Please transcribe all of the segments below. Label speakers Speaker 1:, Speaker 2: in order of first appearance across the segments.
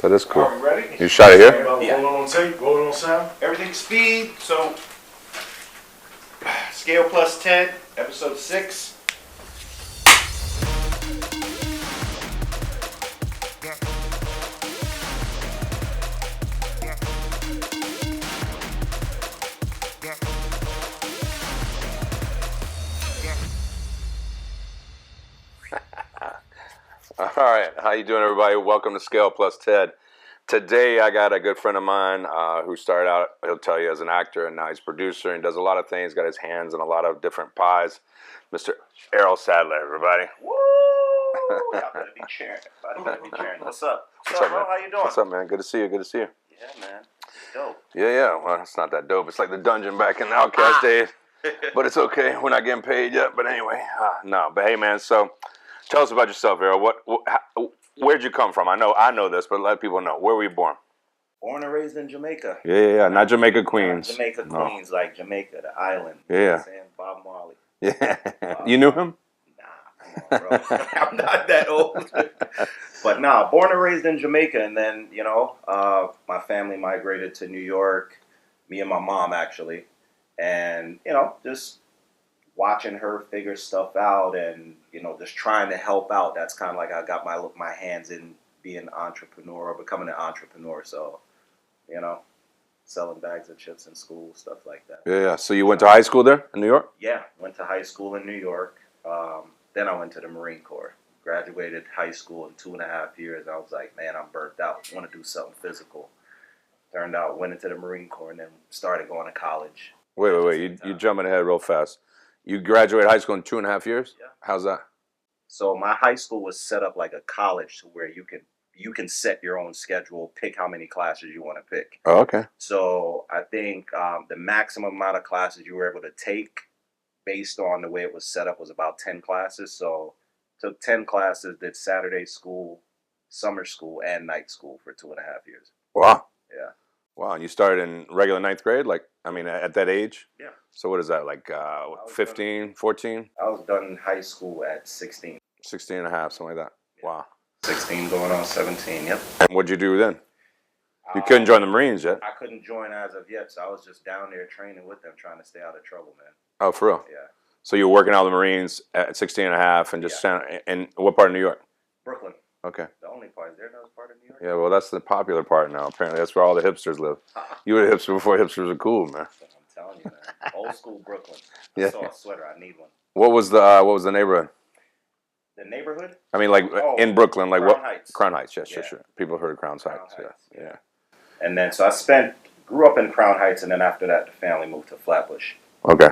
Speaker 1: That is cool.
Speaker 2: Are we ready?
Speaker 1: You shot it here?
Speaker 2: Yeah. Rolling on tape, rolling on sound.
Speaker 3: Everything's speed, so Scale Plus Ted, episode 6.
Speaker 1: All right, how you doing, everybody? Welcome to Scale Plus Ted. Today, I got a good friend of mine who started out, he'll tell you, as an actor, and now he's a producer and does a lot of things, got his hands in a lot of different pies. Mr. Errol Saddler, everybody.
Speaker 3: Woo! Y'all better be cheering. I better be cheering. What's up?
Speaker 1: What's up, man?
Speaker 3: How you doing?
Speaker 1: What's up, man? Good to see you. Good to see you.
Speaker 3: Yeah, man. Dope.
Speaker 1: Yeah. Well, it's not that dope. It's like the dungeon back in the Outcast days. But it's okay. We're not getting paid yet. But anyway, no. But hey, man, so tell us about yourself, Errol. Where'd you come from? I know this, but let people know. Where were you born?
Speaker 3: Born and raised in Jamaica.
Speaker 1: Yeah. Not Jamaica, Queens.
Speaker 3: Not Jamaica, Queens, like Jamaica, the island.
Speaker 1: Yeah.
Speaker 3: You know what I'm saying? Bob Marley.
Speaker 1: Yeah. You knew him?
Speaker 3: Nah, come on, bro. I'm not that old. But nah, born and raised in Jamaica, and then, my family migrated to New York, me and my mom, actually. And, just watching her figure stuff out and, just trying to help out. That's kind of like I got my hands in being an entrepreneur or becoming an entrepreneur. So, selling bags of chips in school, stuff like that.
Speaker 1: Yeah. So you went to high school there in New York?
Speaker 3: Yeah, went to high school in New York. Then I went to the Marine Corps. Graduated high school in 2.5 years. I was like, man, I'm burnt out. I want to do something physical. Turned out, went into the Marine Corps and then started going to college.
Speaker 1: Wait. You jumping ahead real fast. You graduated high school in 2.5 years?
Speaker 3: Yeah.
Speaker 1: How's that?
Speaker 3: So my high school was set up like a college to where you can set your own schedule, pick how many classes you want to pick.
Speaker 1: Oh, okay.
Speaker 3: So I think the maximum amount of classes you were able to take based on the way it was set up was about 10 classes. So took 10 classes, did Saturday school, summer school, and night school for 2.5 years.
Speaker 1: Wow.
Speaker 3: Yeah.
Speaker 1: Wow, and you started in regular 9th grade? At that age?
Speaker 3: Yeah.
Speaker 1: So what is that, 15, 14?
Speaker 3: I was done in high school at 16.
Speaker 1: 16 and a half, something like that.
Speaker 3: Yeah.
Speaker 1: Wow.
Speaker 3: 16 going on 17, yep.
Speaker 1: And what'd you do then? You couldn't join the Marines yet?
Speaker 3: I couldn't join as of yet, so I was just down there training with them, trying to stay out of trouble, man.
Speaker 1: Oh, for real?
Speaker 3: Yeah.
Speaker 1: So you were working out of the Marines at 16 and a half and just in what part of New York?
Speaker 3: Brooklyn.
Speaker 1: Okay.
Speaker 3: The only part. Is there no part of New York?
Speaker 1: Yeah, well, that's the popular part now, apparently. That's where all the hipsters live. You were a hipster before hipsters were cool, man.
Speaker 3: I'm telling you, man. Old school Brooklyn.
Speaker 1: Yeah.
Speaker 3: I saw a sweater. I need one.
Speaker 1: What was the neighborhood?
Speaker 3: The neighborhood?
Speaker 1: I mean, in Brooklyn,
Speaker 3: Crown
Speaker 1: what?
Speaker 3: Heights.
Speaker 1: Crown Heights, yes,
Speaker 3: Yeah.
Speaker 1: sure. People have heard of Crown Heights, yeah.
Speaker 3: And then, so I grew up in Crown Heights, and then after that, the family moved to Flatbush.
Speaker 1: Okay.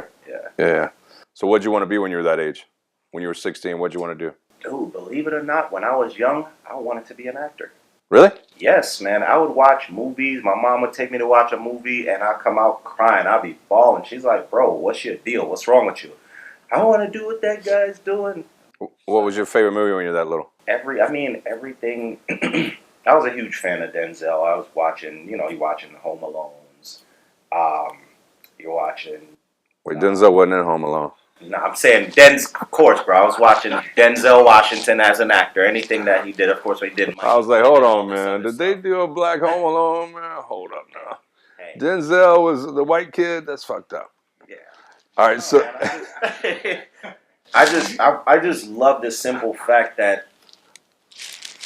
Speaker 3: Yeah.
Speaker 1: So what'd you want to be when you were that age? When you were 16, what'd you want to do?
Speaker 3: Dude, believe it or not, when I was young, I wanted to be an actor.
Speaker 1: Really?
Speaker 3: Yes, man. I would watch movies. My mom would take me to watch a movie, and I'd come out crying. I'd be bawling. She's like, bro, what's your deal? What's wrong with you? I want to do what that guy's doing.
Speaker 1: What was your favorite movie when you were that little?
Speaker 3: Everything. I was a huge fan of Denzel. I was watching, you're watching the Home Alones. You're watching...
Speaker 1: Wait, Denzel wasn't in Home Alone.
Speaker 3: No, I'm saying of course, bro. I was watching Denzel Washington as an actor. Anything that he did, of course, he did.
Speaker 1: I was like, hold on, man. Did they do a black Home Alone, man? Hold up now.
Speaker 3: Hey.
Speaker 1: Denzel was the white kid? That's fucked up.
Speaker 3: Yeah.
Speaker 1: All right, so...
Speaker 3: Man, I just love the simple fact that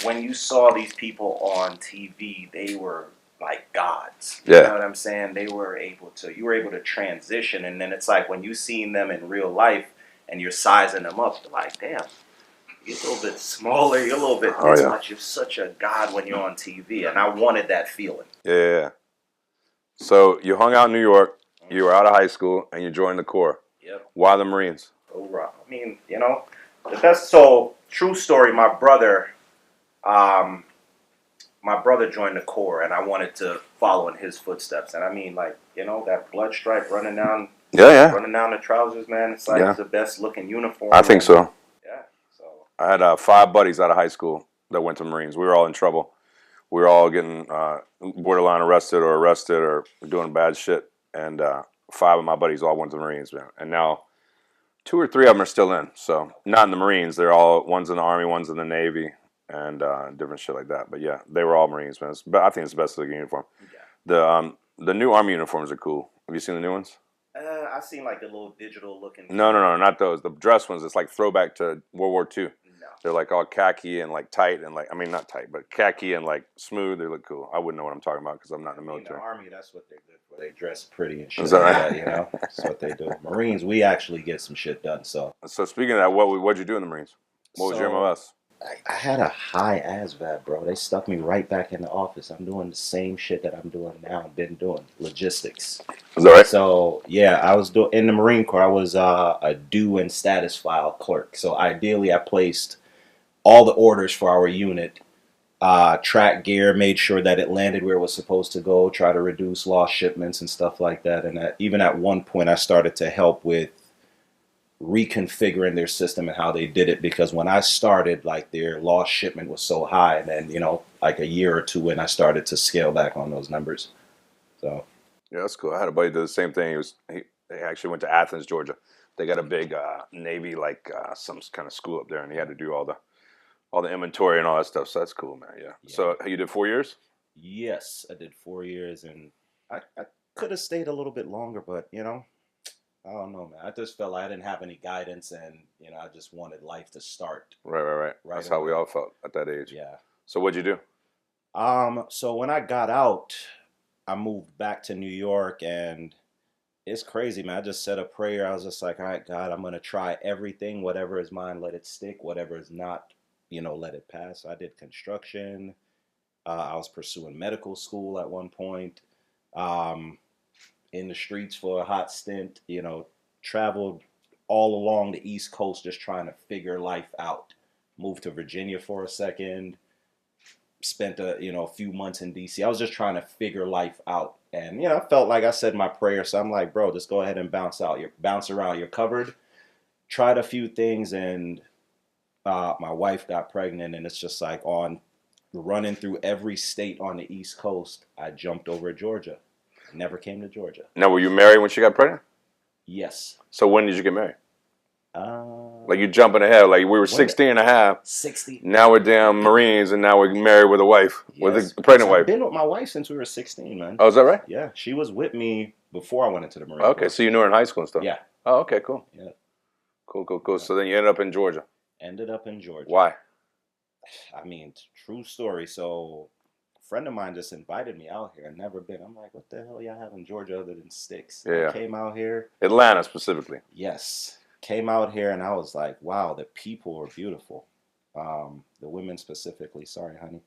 Speaker 3: when you saw these people on TV, they were like gods. You know what I'm saying? You were able to transition, and then it's like when you seen them in real life and you're sizing them up, you're like, damn, you're a little bit smaller, you're a little bit this much. You're such a god when you're on TV, and I wanted that feeling.
Speaker 1: Yeah. So you hung out in New York, you were out of high school, and you joined the Corps.
Speaker 3: Yep.
Speaker 1: Why the Marines?
Speaker 3: I mean, the best. So true story. My brother joined the Corps, and I wanted to follow in his footsteps. And I mean, that blood stripe running down, running down the trousers, man. It's like the best looking uniform.
Speaker 1: I think so.
Speaker 3: Yeah. So
Speaker 1: I had 5 buddies out of high school that went to Marines. We were all in trouble. We were all getting borderline arrested or doing bad shit. And 5 of my buddies all went to the Marines, man. And now 2 or 3 of them are still in. So not in the Marines. They're all, one's in the Army, one's in the Navy. and different shit like that. But yeah, they were all Marines, man. But I think it's the best looking uniform.
Speaker 3: Yeah.
Speaker 1: The new Army uniforms are cool. Have you seen the new ones?
Speaker 3: I seen like the little digital looking.
Speaker 1: No, not those. The dress ones. It's like throwback to World War II.
Speaker 3: No.
Speaker 1: They're like all khaki and like tight and like, I mean, not tight, but khaki and like smooth. They look cool. I wouldn't know what I'm talking about because I'm not in the
Speaker 3: In the
Speaker 1: military.
Speaker 3: Army, that's what they're good for. They dress pretty and shit
Speaker 1: Is that
Speaker 3: like
Speaker 1: right?
Speaker 3: that, you know? That's what they do. Marines, we actually get some shit done. So
Speaker 1: Speaking of that, what'd you do in the Marines? What was your
Speaker 3: So
Speaker 1: MOS?
Speaker 3: I had a high ASVAB, bro. They stuck me right back in the office. I'm doing the same shit that I'm doing now. I've been doing logistics.
Speaker 1: Is that right?
Speaker 3: So yeah, I was doing in the Marine Corps. I was a due and status file clerk. So ideally, I placed all the orders for our unit, track gear, made sure that it landed where it was supposed to go, try to reduce lost shipments and stuff like that. And even at one point, I started to help with reconfiguring their system and how they did it, because when I started, like, their lost shipment was so high, and then, you know, like a year or two in, I started to scale back on those numbers. So
Speaker 1: Yeah, that's cool. I had a buddy do the same thing. He actually went to Athens, Georgia. They got a big Navy some kind of school up there, and he had to do all the inventory and all that stuff. So that's cool, man. Yeah.
Speaker 3: yeah.
Speaker 1: So you did 4 years?
Speaker 3: Yes, I did 4 years, and I could have stayed a little bit longer, but you know, I don't know, man. I just felt like I didn't have any guidance, and you know, I just wanted life to start
Speaker 1: Right.
Speaker 3: right
Speaker 1: That's how we
Speaker 3: away.
Speaker 1: all felt at that age.
Speaker 3: Yeah.
Speaker 1: So what'd you do?
Speaker 3: So when I got out, I moved back to New York, and it's crazy, man. I just said a prayer. I was just like, all right, God, I'm gonna try everything. Whatever is mine, let it stick. Whatever is not, you know, let it pass. I did construction. I was pursuing medical school at one point. Um, in the streets for a hot stint. You know, traveled all along the East Coast just trying to figure life out. Moved to Virginia for a second. Spent a few months in DC. I was just trying to figure life out, and you know, I felt like I said my prayer. So I'm like, bro, just go ahead and bounce around. You're covered. Tried a few things, and my wife got pregnant, and it's just like on running through every state on the East Coast. I jumped over Georgia. Never came to Georgia.
Speaker 1: Now, were you married when she got pregnant?
Speaker 3: Yes.
Speaker 1: So when did you get married?
Speaker 3: Uh,
Speaker 1: Like you jumping ahead. Like we were
Speaker 3: when
Speaker 1: 16 and a half.
Speaker 3: 60.
Speaker 1: Now we're damn Marines, and now we're married with a wife, with
Speaker 3: Yes.
Speaker 1: a pregnant
Speaker 3: I've
Speaker 1: wife.
Speaker 3: been with my wife since we were 16, man.
Speaker 1: Oh, is that right?
Speaker 3: Yeah, she was with me before I went into the Marine
Speaker 1: Okay,
Speaker 3: Corps.
Speaker 1: so you knew her in high school and stuff.
Speaker 3: Yeah,
Speaker 1: Oh, okay, cool.
Speaker 3: yeah.
Speaker 1: Cool. So then you ended up in Georgia.
Speaker 3: Ended up in Georgia.
Speaker 1: Why?
Speaker 3: I mean, true story. So, a friend of mine just invited me out here. I'd never been. I'm like, what the hell y'all have in Georgia other than sticks?
Speaker 1: Yeah.
Speaker 3: I came out here.
Speaker 1: Atlanta specifically.
Speaker 3: Yes. Came out here, and I was like, wow, the people are beautiful. The women specifically. Sorry, honey.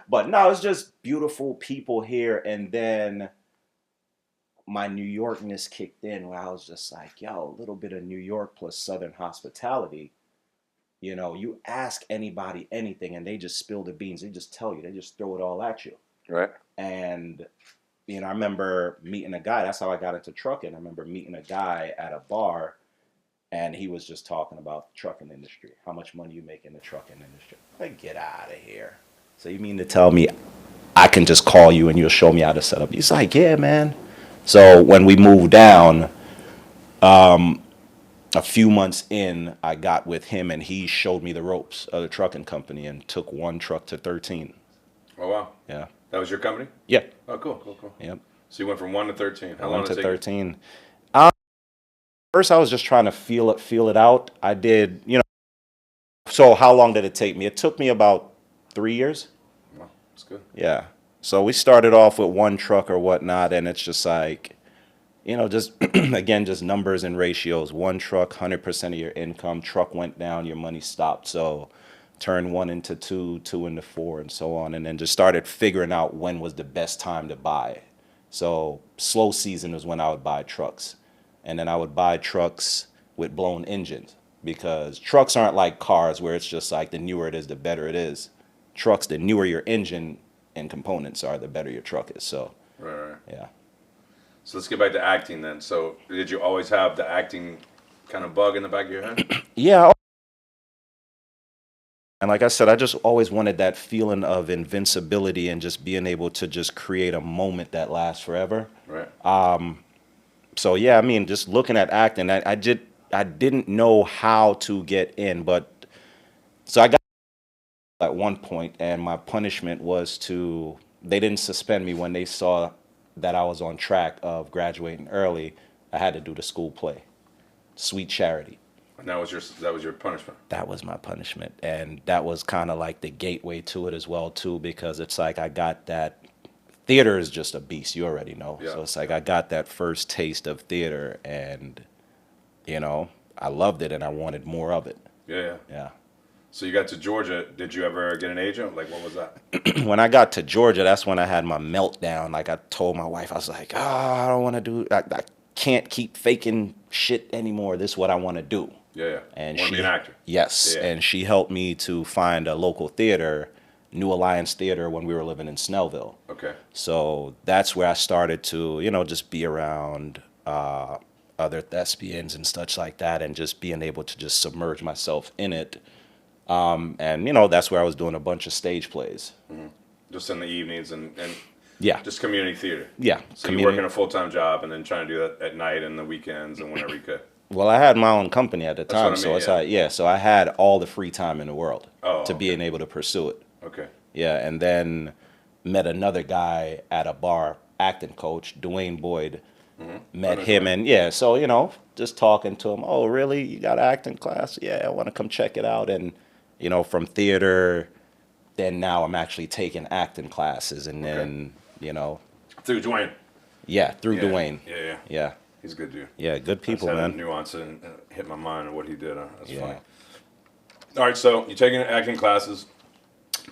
Speaker 3: But no, it's just beautiful people here. And then my New Yorkness kicked in, where I was just like, yo, a little bit of New York plus Southern hospitality. You know, you ask anybody anything, and they just spill the beans. They just tell you. They just throw it all at you.
Speaker 1: Right.
Speaker 3: And you know, I remember meeting a guy. That's how I got into trucking. I remember meeting a guy at a bar, and he was just talking about the trucking industry. How much money you make in the trucking industry? Like, get out of here. So you mean to tell me I can just call you and you'll show me how to set up? He's like, yeah, man. So when we moved down, a few months in, I got with him, and he showed me the ropes of the trucking company and took one truck to 13.
Speaker 1: Oh wow.
Speaker 3: Yeah.
Speaker 1: That was your company?
Speaker 3: Yeah.
Speaker 1: Oh, cool.
Speaker 3: Yep.
Speaker 1: So you went from 1 to 13. How
Speaker 3: I
Speaker 1: long
Speaker 3: went
Speaker 1: did
Speaker 3: to
Speaker 1: it take?
Speaker 3: 13. First, I was just trying to feel it out. I did, you know. So how long did it take me? It took me about 3 years.
Speaker 1: Wow, that's good.
Speaker 3: Yeah. So we started off with one truck or whatnot, and it's just like, you know, just again, just numbers and ratios. One truck, 100% of your income. Truck went down, your money stopped. So turn one into two, two into four, and so on. And then just started figuring out when was the best time to buy. So slow season was when I would buy trucks. And then I would buy trucks with blown engines, because trucks aren't like cars where it's just like the newer it is, the better it is. Trucks, the newer your engine and components are, the better your truck is. So,
Speaker 1: Right.
Speaker 3: yeah.
Speaker 1: So let's get back to acting then. So did you always have the acting kind of bug in the back of your head?
Speaker 3: Yeah. And like I said, I just always wanted that feeling of invincibility and just being able to just create a moment that lasts forever.
Speaker 1: Right.
Speaker 3: So yeah, I mean, just looking at acting, I didn't know how to get in, but so I got one point, and my punishment was they didn't suspend me when they saw that I was on track of graduating early. I had to do the school play, Sweet Charity.
Speaker 1: And that was your punishment.
Speaker 3: That was my punishment, and that was kind of like the gateway to it as well too, because it's like I got that. Theater is just a beast, you already know.
Speaker 1: Yeah.
Speaker 3: So it's like I got that first taste of theater, and I loved it, and I wanted more of it.
Speaker 1: Yeah.
Speaker 3: Yeah.
Speaker 1: So you got to Georgia. Did you ever get an agent? Like, what was that?
Speaker 3: When I got to Georgia, that's when I had my meltdown. Like I told my wife, I was like, I don't want to do. I can't keep faking shit anymore. This is what I want to do.
Speaker 1: Yeah.
Speaker 3: And
Speaker 1: Want to be an actor?
Speaker 3: Yes,
Speaker 1: Yeah.
Speaker 3: and she helped me to find a local theater, New Alliance Theater, when we were living in Snellville.
Speaker 1: Okay.
Speaker 3: So that's where I started to, just be around other thespians and such like that, and just being able to just submerge myself in it. And that's where I was doing a bunch of stage plays.
Speaker 1: Mm-hmm. Just in the evenings and
Speaker 3: Yeah.
Speaker 1: just community theater.
Speaker 3: Yeah.
Speaker 1: So you working a full-time job and then trying to do that at night and the weekends and whenever you could.
Speaker 3: Well, I had my own company at the
Speaker 1: That's
Speaker 3: time,
Speaker 1: what I
Speaker 3: so
Speaker 1: mean,
Speaker 3: it's
Speaker 1: yeah.
Speaker 3: like, so I had all the free time in the world
Speaker 1: Oh,
Speaker 3: to
Speaker 1: okay.
Speaker 3: being able to pursue it.
Speaker 1: Okay.
Speaker 3: Yeah, and then met another guy at a bar, acting coach, Dwayne Boyd. Met him, and so just talking to him. Oh, really? You got an acting class? Yeah, I want to come check it out. And from theater, then now I'm actually taking acting classes, and then
Speaker 1: Through Dwayne.
Speaker 3: through
Speaker 1: Yeah.
Speaker 3: Dwayne.
Speaker 1: Yeah.
Speaker 3: Yeah,
Speaker 1: He's a good dude.
Speaker 3: yeah, good people,
Speaker 1: I just had
Speaker 3: man.
Speaker 1: a nuance and hit my mind of what he did. That's
Speaker 3: Yeah.
Speaker 1: funny. All right, so you're taking acting classes,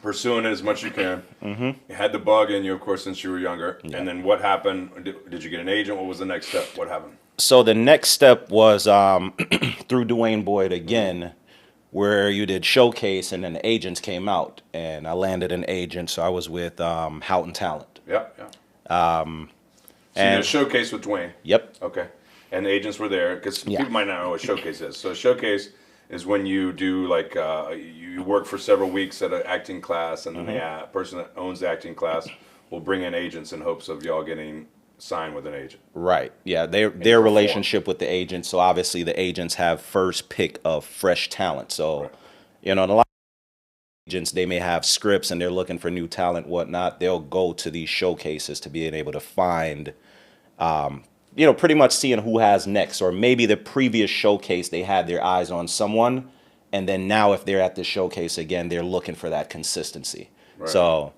Speaker 1: pursuing it as much as you can. Mm-hmm. You had the bug in you, of course, since you were younger.
Speaker 3: Yeah.
Speaker 1: And then what happened? Did you get an agent? What was the next step? What happened?
Speaker 3: So the next step was through Dwayne Boyd again, where you did showcase, and then the agents came out, and I landed an agent. So I was with Houghton Talent.
Speaker 1: Yeah. So you did a
Speaker 3: And
Speaker 1: showcase with Dwayne.
Speaker 3: yep,
Speaker 1: Okay. And the agents were there because
Speaker 3: Yeah.
Speaker 1: people might not know what showcase is. So a showcase is when you do like you work for several weeks at an acting class, and then the person that owns the acting class will bring in agents in hopes of y'all getting signed with an agent.
Speaker 3: right. Yeah, their
Speaker 1: perform.
Speaker 3: relationship with the agents. So obviously the agents have first pick of fresh talent. So
Speaker 1: Right.
Speaker 3: and a lot of agents, they may have scripts and they're looking for new talent, whatnot. They'll go to these showcases to being able to find pretty much seeing who has next, or maybe the previous showcase they had their eyes on someone, and then now if they're at the showcase again, they're looking for that consistency.
Speaker 1: Right.
Speaker 3: So,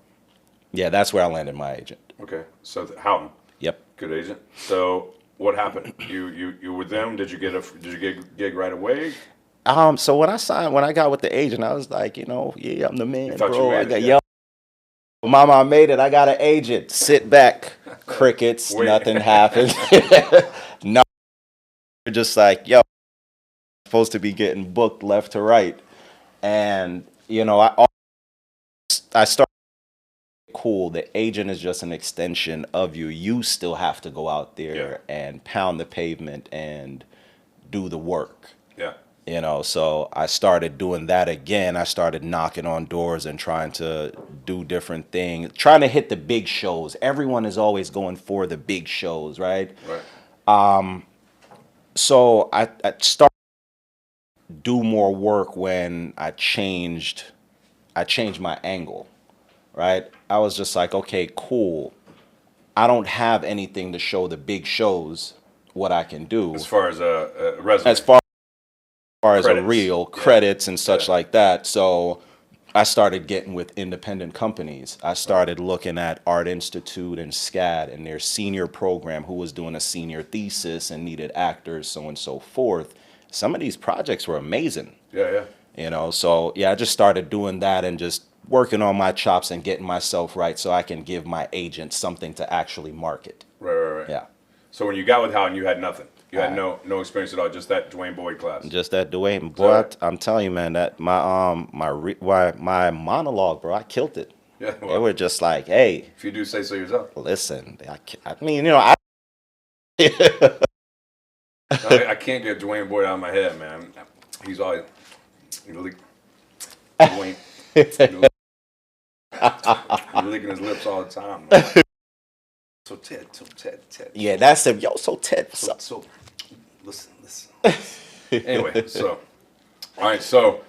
Speaker 3: that's where I landed my agent.
Speaker 1: Okay. So Houghton,
Speaker 3: Yep.
Speaker 1: good agent. So what happened? You were with them? Did you get a gig right away?
Speaker 3: So when I got with the agent, I was like, yeah, I'm the man,
Speaker 1: thought you
Speaker 3: bro.
Speaker 1: made
Speaker 3: I
Speaker 1: it,
Speaker 3: got
Speaker 1: yeah.
Speaker 3: Mama, I made it. I got an agent. Sit back. Crickets.
Speaker 1: Wait.
Speaker 3: Nothing happened. No, you're just like, yo, I'm supposed to be getting booked left to right. And, I started, cool. The agent is just an extension of you. You still have to go out there and pound the pavement and do the work.
Speaker 1: Yeah.
Speaker 3: So I started doing that again. I started knocking on doors and trying to do different things, trying to hit the big shows. Everyone is always going for the big shows, right?
Speaker 1: Right.
Speaker 3: So I started to do more work when I changed my angle, right? I was just like, okay, cool. I don't have anything to show the big shows what I can do.
Speaker 1: As far as a resume.
Speaker 3: As far as a
Speaker 1: Credits.
Speaker 3: reel,
Speaker 1: Yeah.
Speaker 3: credits and such
Speaker 1: Yeah.
Speaker 3: like that. So I started getting with independent companies. I started looking at Art Institute and SCAD and their senior program, who was doing a senior thesis and needed actors, so on and so forth. Some of these projects were amazing,
Speaker 1: Yeah.
Speaker 3: So I just started doing that and just working on my chops and getting myself right so I can give my agent something to actually market.
Speaker 1: Right.
Speaker 3: Yeah.
Speaker 1: So when you got with Houghton, you had nothing. You had no experience at all. Just that Dwayne Boyd class.
Speaker 3: Just that Dwayne, boy,
Speaker 1: Sorry.
Speaker 3: I'm telling you, man, that my monologue, bro, I killed it.
Speaker 1: Yeah.
Speaker 3: They
Speaker 1: Well,
Speaker 3: were just like, hey,
Speaker 1: if you do say so yourself.
Speaker 3: listen, I mean, I
Speaker 1: I can't get Dwayne Boyd out of my head, man. He's always Dwayne. He's licking his lips all the time. Man. So Ted.
Speaker 3: yeah, that's him. Yo, so Ted, what's up?
Speaker 1: So listen. Anyway, so all right, so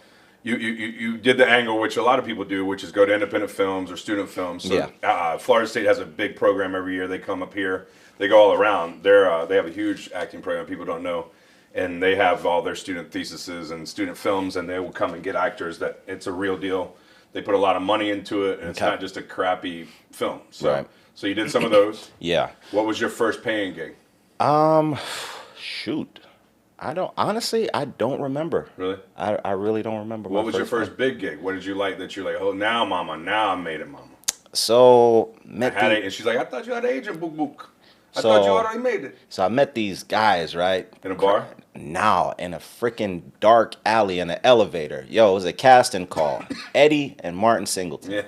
Speaker 1: you did the angle, which a lot of people do, which is go to independent films or student films. So, Florida State has a big program every year. They come up here. They go all around. They have a huge acting program people don't know, and they have all their student theses and student films, and they will come and get actors. That it's a real deal. They put a lot of money into it, and it's not just a crappy film. So, so you did some of those.
Speaker 4: Yeah.
Speaker 1: What was your first paying gig?
Speaker 4: Shoot. I don't remember.
Speaker 1: Really?
Speaker 4: I really don't remember.
Speaker 1: What was your first big gig? What did you like that you're like, oh, now, mama, now I made it, mama?
Speaker 4: So,
Speaker 1: and she's like, I thought you had an agent, book, book. I thought you already made it.
Speaker 4: So I met these guys, right?
Speaker 1: In a bar?
Speaker 4: No, in a freaking dark alley in an elevator. Yo, it was a casting call. Eddie and Martin Singleton.
Speaker 1: Yeah.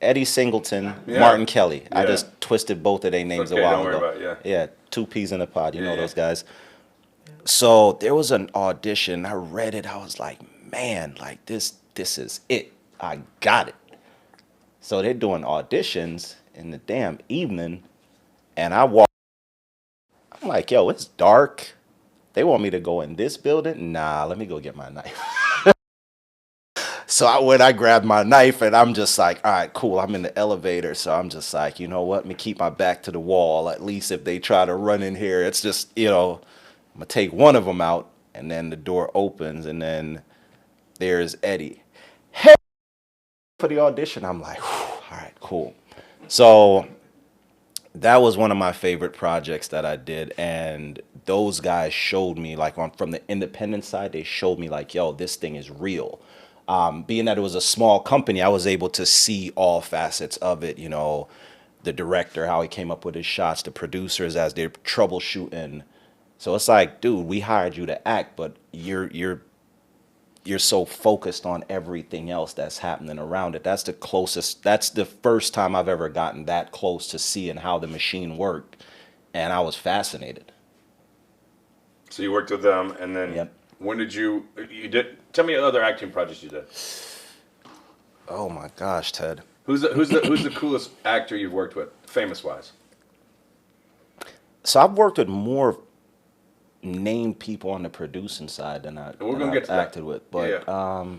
Speaker 4: Eddie Singleton, Martin Kelly.
Speaker 1: Yeah.
Speaker 4: I just twisted both of their names
Speaker 1: okay,
Speaker 4: a while
Speaker 1: don't worry
Speaker 4: ago.
Speaker 1: about it,
Speaker 4: Yeah, 2 peas in a pod. You know those guys. So there was an audition. I read it. I was like, man, like this is it. I got it. So they're doing auditions in the damn evening, and I walk. I'm like, yo, it's dark. They want me to go in this building? Nah, let me go get my knife. So I grabbed my knife, and I'm just like, all right, cool. I'm in the elevator. So I'm just like, you know what? Let me keep my back to the wall. At least if they try to run in here, it's just, I'm going to take one of them out. And then the door opens, and then there's Eddie. Hey! For the audition, I'm like, all right, cool. So that was one of my favorite projects that I did, and those guys showed me, like, from the independent side, they showed me, like, yo, this thing is real. Being that it was a small company, I was able to see all facets of it, the director, how he came up with his shots, the producers as they're troubleshooting. So it's like, dude, we hired you to act, but you're so focused on everything else that's happening around it. That's the first time I've ever gotten that close to seeing how the machine worked, and I was fascinated.
Speaker 1: So you worked with them, and then when did you did? Tell me other acting projects you did.
Speaker 4: Oh my gosh, Ted.
Speaker 1: Who's the coolest actor you've worked with, famous wise?
Speaker 4: So I've worked with more named people on the producing side than I've acted with, but
Speaker 1: well,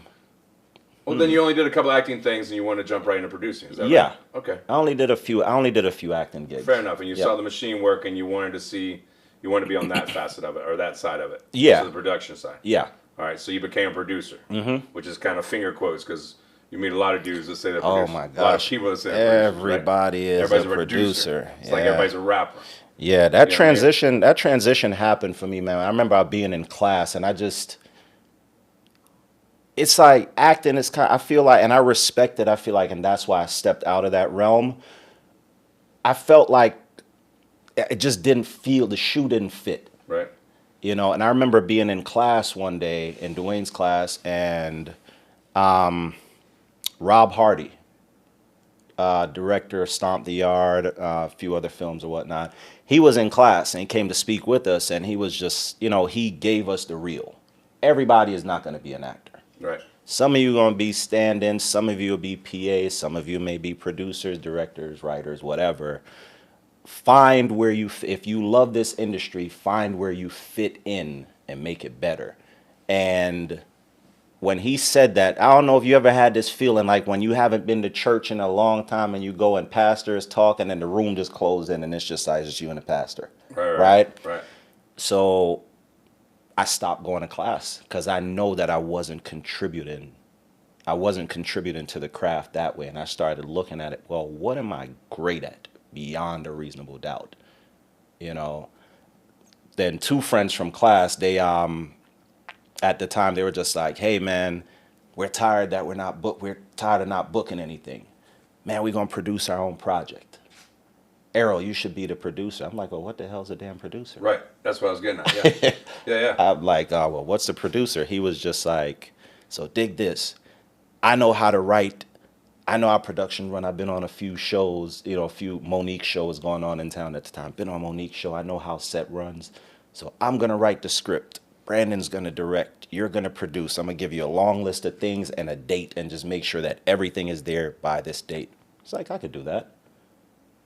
Speaker 1: then you only did a couple acting things, and you want to jump right into producing. Is that right? Okay.
Speaker 4: I only did a few acting gigs.
Speaker 1: Fair enough. And you saw the machine work, and you wanted to be on that facet of it, or that side of it.
Speaker 4: Yeah.
Speaker 1: So the production side.
Speaker 4: Yeah.
Speaker 1: All right. So you became a producer, which is kind of finger quotes because you meet a lot of dudes that say they're producers.
Speaker 4: Oh my gosh.
Speaker 1: A lot of people that say
Speaker 4: everybody is a producer.
Speaker 1: It's like everybody's a rapper.
Speaker 4: Yeah, that transition happened for me, man. I remember being in class, and it's like acting is I feel like, and I respect it. I feel like, and that's why I stepped out of that realm. I felt like it just didn't feel, the shoe didn't fit.
Speaker 1: Right.
Speaker 4: And I remember being in class one day, in Dwayne's class, and Rob Hardy, director of Stomp the Yard, a few other films or whatnot. He was in class, and he came to speak with us, and he was just, he gave us the real. Everybody is not going to be an actor.
Speaker 1: Right.
Speaker 4: Some of you are going to be stand-ins, some of you will be PAs, some of you may be producers, directors, writers, whatever. Find where if you love this industry, find where you fit in and make it better. And when he said that, I don't know if you ever had this feeling like when you haven't been to church in a long time and you go and pastor is talking and the room just closed in and it's just you and the pastor. Right? So I stopped going to class because I know that I wasn't contributing. I wasn't contributing to the craft that way. And I started looking at it, well, what am I great at beyond a reasonable doubt? Then 2 friends from class, they at the time, they were just like, hey, man, we're tired that we're tired of not booking anything. Man, we're going to produce our own project. Errol, you should be the producer. I'm like, well, what the hell's a damn producer?
Speaker 1: Right. That's what I was getting at. Yeah.
Speaker 4: I'm like, oh, well, what's the producer? He was just like, so dig this. I know how to write. I know how production run. I've been on a few shows, a few Monique shows going on in town at the time. Been on Monique's show. I know how set runs. So I'm going to write the script. Brandon's going to direct. You're going to produce. I'm going to give you a long list of things and a date and just make sure that everything is there by this date. It's like, I could do that.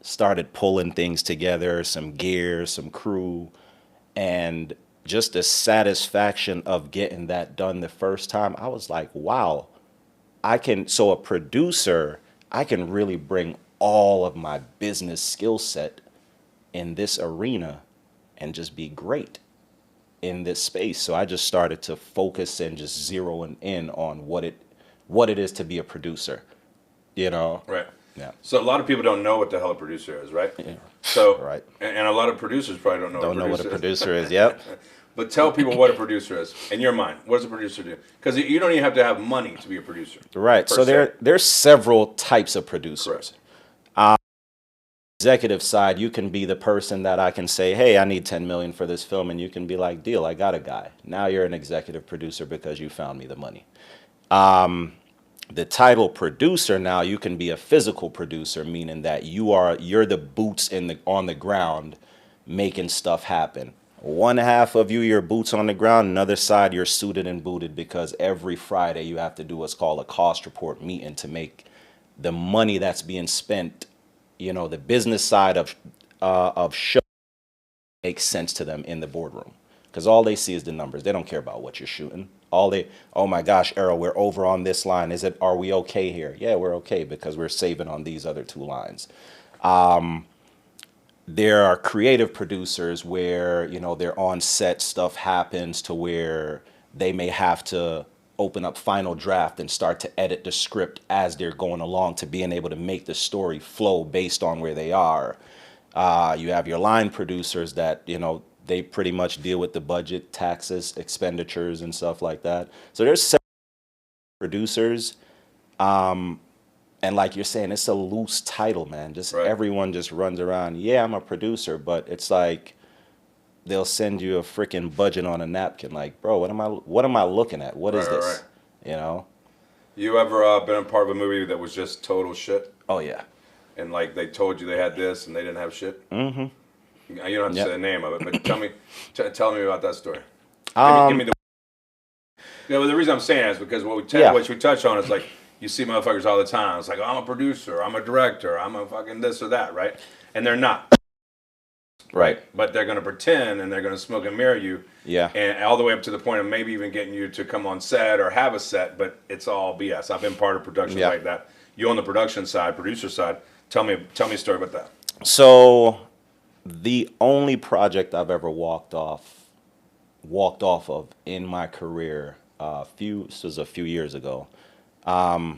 Speaker 4: Started pulling things together, some gear, some crew, and just the satisfaction of getting that done the first time, I was like, wow, so a producer, I can really bring all of my business skill set in this arena and just be great in this space. So I just started to focus and just zeroing in on what it is to be a producer, you know?
Speaker 1: Right.
Speaker 4: Yeah.
Speaker 1: So a lot of people don't know what the hell a producer is, right?
Speaker 4: Yeah.
Speaker 1: So,
Speaker 4: Right.
Speaker 1: and a lot of producers probably don't know
Speaker 4: What a producer is. Yep.
Speaker 1: But tell people what a producer is in your mind. What does a producer do? Because you don't even have to have money to be a producer.
Speaker 4: Right.
Speaker 1: per
Speaker 4: So
Speaker 1: se.
Speaker 4: there's several types of producers.
Speaker 1: Correct.
Speaker 4: Executive side, you can be the person that I can say, hey, I need 10 million for this film, and you can be like, deal, I got a guy. Now you're an executive producer because you found me the money. The title producer, now you can be a physical producer, meaning that you're the boots on the ground making stuff happen. One half of you're boots on the ground, another side you're suited and booted, because every Friday you have to do what's called a cost report meeting to make the money that's being spent, the business side of show makes sense to them in the boardroom, because all they see is the numbers. They don't care about what you're shooting. Oh my gosh, Errol, we're over on this line. Are we okay here? Yeah, we're okay because we're saving on these other two lines. There are creative producers where, they're on set, stuff happens to where they may have to open up Final Draft and start to edit the script as they're going along to being able to make the story flow based on where they are. You have your line producers that, they pretty much deal with the budget, taxes, expenditures, and stuff like that. So there's several producers. And like you're saying, it's a loose title, man. Just
Speaker 1: Right.
Speaker 4: everyone just runs around. Yeah, I'm a producer, but it's like they'll send you a freaking budget on a napkin. Like, bro, what am I looking at? What is
Speaker 1: Right, right,
Speaker 4: this?
Speaker 1: right.
Speaker 4: You know?
Speaker 1: You ever been a part of a movie that was just total shit?
Speaker 4: Oh yeah.
Speaker 1: And like they told you they had this and they didn't have shit? Mm-hmm. You don't have to
Speaker 4: Yep.
Speaker 1: say the name of it, but tell me about that story. Give me the. Yeah, well, the reason I'm saying that is because what we touch on is like you see motherfuckers all the time. It's like, oh, I'm a producer, I'm a director, I'm a fucking this or that, right? And they're not.
Speaker 4: Right.
Speaker 1: But they're gonna pretend and they're gonna smoke and mirror you.
Speaker 4: Yeah.
Speaker 1: And all the way up to the point of maybe even getting you to come on set or have a set, but it's all BS. I've been part of productions like that. You on the production side, producer side. Tell me a story about that.
Speaker 4: So the only project I've ever walked off of in my career, this was a few years ago. I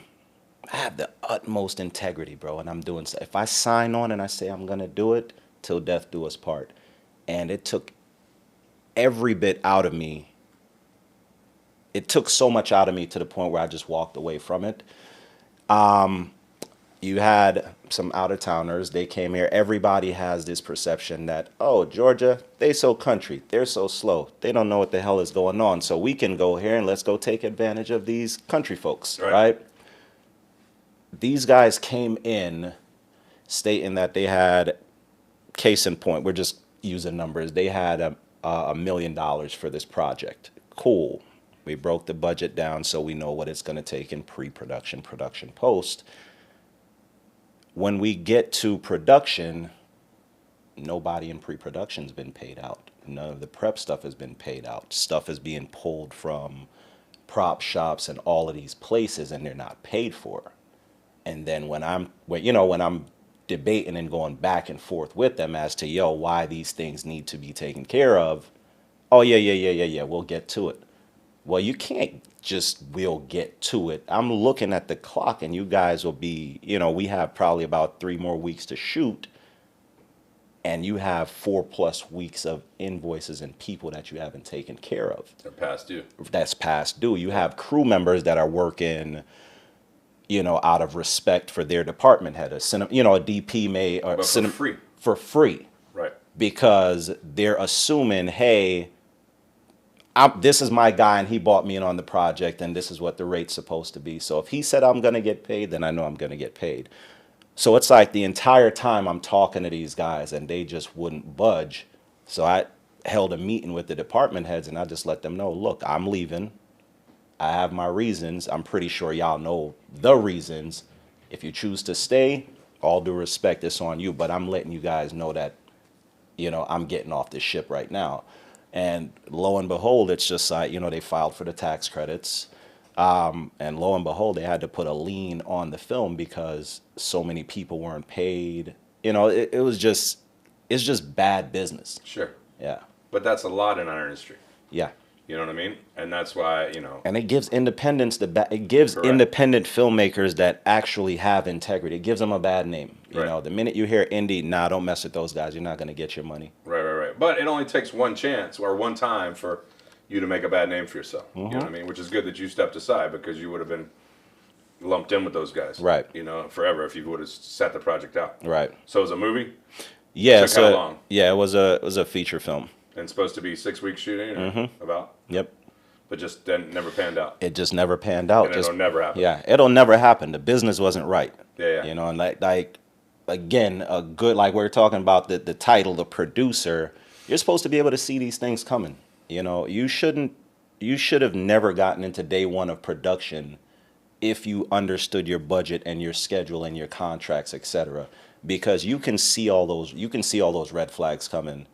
Speaker 4: have the utmost integrity, bro, and I'm doing. If I sign on and I say I'm gonna do it, till death do us part, and it took every bit out of me. It took so much out of me to the point where I just walked away from it. You had some out-of-towners. They came here. Everybody has this perception that, oh, Georgia, they so country. They're so slow. They don't know what the hell is going on. So we can go here and let's go take advantage of these country folks, right? These guys came in stating that they had, case in point, we're just using numbers. They had $1 million for this project. Cool. We broke the budget down so we know what it's going to take in pre-production, production, post. When we get to production, nobody in pre-production's been paid out. None of the prep stuff has been paid out. Stuff is being pulled from prop shops and all of these places, and they're not paid for. And then when I'm debating and going back and forth with them as to, why these things need to be taken care of, oh, yeah, we'll get to it. Well, you can't just we'll get to it. I'm looking at the clock and you guys will be, we have probably about 3 more weeks to shoot, and you have 4+ weeks of invoices and people that you haven't taken care of.
Speaker 1: They're past due.
Speaker 4: That's past due. You have crew members that are working, out of respect for their department head. A DP may, or
Speaker 1: But for free.
Speaker 4: For free.
Speaker 1: Right.
Speaker 4: Because they're assuming, hey, this is my guy and he bought me in on the project and this is what the rate's supposed to be. So if he said I'm going to get paid, then I know I'm going to get paid. So it's like the entire time I'm talking to these guys and they just wouldn't budge. So I held a meeting with the department heads and I just let them know, look, I'm leaving. I have my reasons. I'm pretty sure y'all know the reasons. If you choose to stay, all due respect, it's on you. But I'm letting you guys know that, I'm getting off this ship right now. And lo and behold, it's just like, they filed for the tax credits. And lo and behold, they had to put a lien on the film because so many people weren't paid. It's just bad business.
Speaker 1: Sure.
Speaker 4: Yeah.
Speaker 1: But that's a lot in our industry.
Speaker 4: Yeah.
Speaker 1: You know what I mean? And that's why,
Speaker 4: And it gives independents it gives
Speaker 1: Correct.
Speaker 4: independent filmmakers that actually have integrity. It gives them a bad name.
Speaker 1: Right.
Speaker 4: The minute you hear indie, nah, don't mess with those guys. You're not going to get your money.
Speaker 1: Right. But it only takes one chance or one time for you to make a bad name for yourself. You know what I mean? Which is good that you stepped aside because you would have been lumped in with those guys.
Speaker 4: Right.
Speaker 1: Forever if you would have sat the project out.
Speaker 4: Right.
Speaker 1: So it was a movie?
Speaker 4: Yeah.
Speaker 1: Took how long?
Speaker 4: Yeah, it was a feature film.
Speaker 1: And supposed to be 6 weeks shooting or about?
Speaker 4: Yep.
Speaker 1: But just then never panned out.
Speaker 4: It just never panned out.
Speaker 1: And it'll never happen.
Speaker 4: Yeah, it'll never happen. The business wasn't right.
Speaker 1: Yeah.
Speaker 4: And like again, a good, like we were talking about the title, the producer, you're supposed to be able to see these things coming. You should have never gotten into day one of production if you understood your budget and your schedule and your contracts, etc. Because you can see all those red flags coming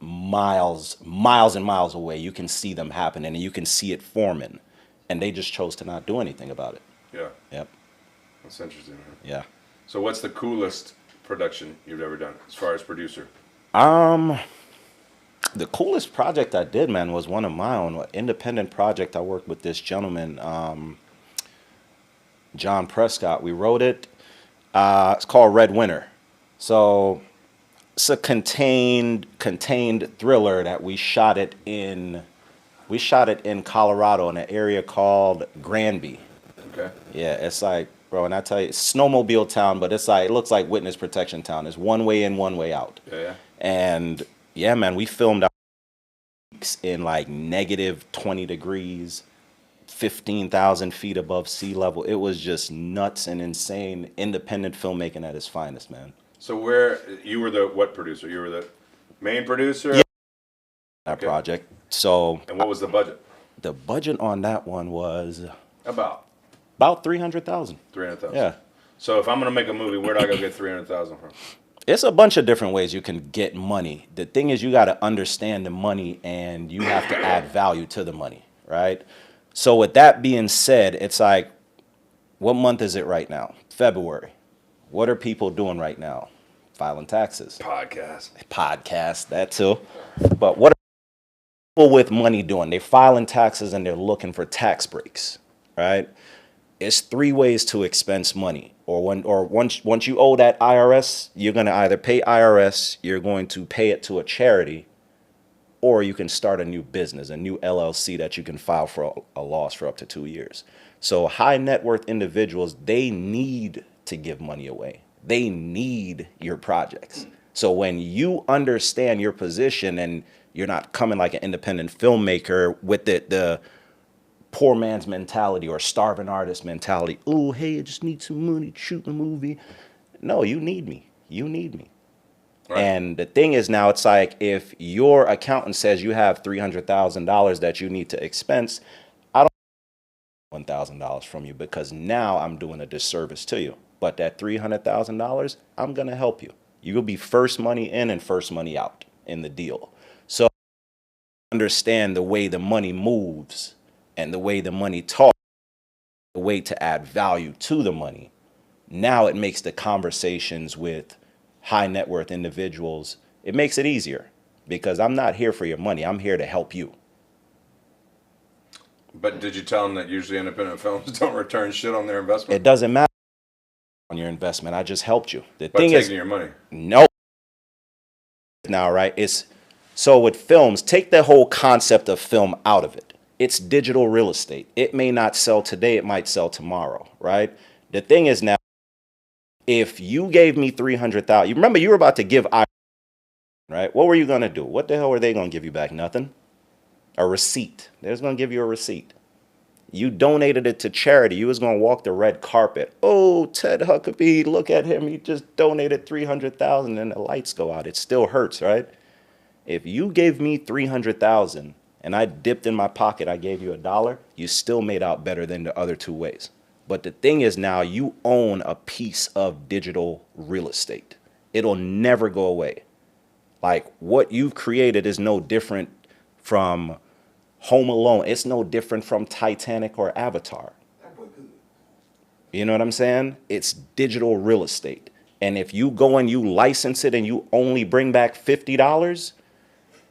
Speaker 4: miles and miles away. You can see them happening and you can see it forming, and they just chose to not do anything about it.
Speaker 1: Yeah.
Speaker 4: Yep.
Speaker 1: That's interesting, man.
Speaker 4: Yeah.
Speaker 1: So what's the coolest production you've ever done as far as producer?
Speaker 4: The coolest project I did, man, was one of my own, an independent project. I worked with this gentleman, John Prescott. We wrote it. It's called Red Winter. So it's a contained thriller that we shot it in Colorado in an area called Granby.
Speaker 1: Okay.
Speaker 4: Yeah, it's like, bro, and I tell you, it's snowmobile town, but it's like, it looks like witness protection town. It's one way in, one way out.
Speaker 1: Yeah.
Speaker 4: And yeah, man, we filmed out in like negative 20 degrees, 15,000 feet above sea level. It was just nuts and insane. Independent filmmaking at its finest, man.
Speaker 1: So you were the what producer? You were the main producer?
Speaker 4: Yeah. That project. So.
Speaker 1: And what was the budget?
Speaker 4: The budget on that one was
Speaker 1: About
Speaker 4: 300,000.
Speaker 1: 300,000.
Speaker 4: Yeah.
Speaker 1: So if I'm gonna make a movie, where do I go get 300,000 from?
Speaker 4: It's a bunch of different ways you can get money. The thing is, you got to understand the money and you have to add value to the money, right? So with that being said, it's like, what month is it right now? February. What are people doing right now? Filing taxes. Podcasts, that too. But what are people with money doing? They're filing taxes and they're looking for tax breaks, right? It's three ways to expense money. Once you owe that IRS, you're going to either pay IRS, you're going to pay it to a charity, or you can start a new business, a new LLC that you can file for a loss for up to 2 years. So high net worth individuals, they need to give money away. They need your projects. So when you understand your position and you're not coming like an independent filmmaker with the poor man's mentality or starving artist mentality. Oh, hey, I just need some money to shoot a movie. No, you need me. You need me. Right. And the thing is now, it's like if your accountant says you have $300,000 that you need to expense, I don't want $1,000 from you because now I'm doing a disservice to you. But that $300,000, I'm going to help you. You will be first money in and first money out in the deal. So understand the way the money moves and the way the money talks, the way to add value to the money. Now it makes the conversations with high net worth individuals, it makes it easier because I'm not here for your money. I'm here to help you.
Speaker 1: But did you tell them that usually independent films don't return shit on their investment?
Speaker 4: It doesn't matter on your investment. I just helped you. The
Speaker 1: By
Speaker 4: thing
Speaker 1: taking
Speaker 4: is,
Speaker 1: your money.
Speaker 4: No. Now, right? So with films, take the whole concept of film out of it. It's digital real estate. It may not sell today. It might sell tomorrow, right? The thing is now, if you gave me $300,000, you remember you were about to give, right? What were you going to do? What the hell were they going to give you back? Nothing. A receipt. They're just going to give you a receipt. You donated it to charity. You was going to walk the red carpet. Oh, Ted Huckabee, look at him. He just donated $300,000 and the lights go out. It still hurts, right? If you gave me $300,000 and I dipped in my pocket, I gave you $1, you still made out better than the other two ways. But the thing is now you own a piece of digital real estate. It'll never go away. Like what you've created is no different from Home Alone. It's no different from Titanic or Avatar. You know what I'm saying? It's digital real estate. And if you go and you license it and you only bring back $50,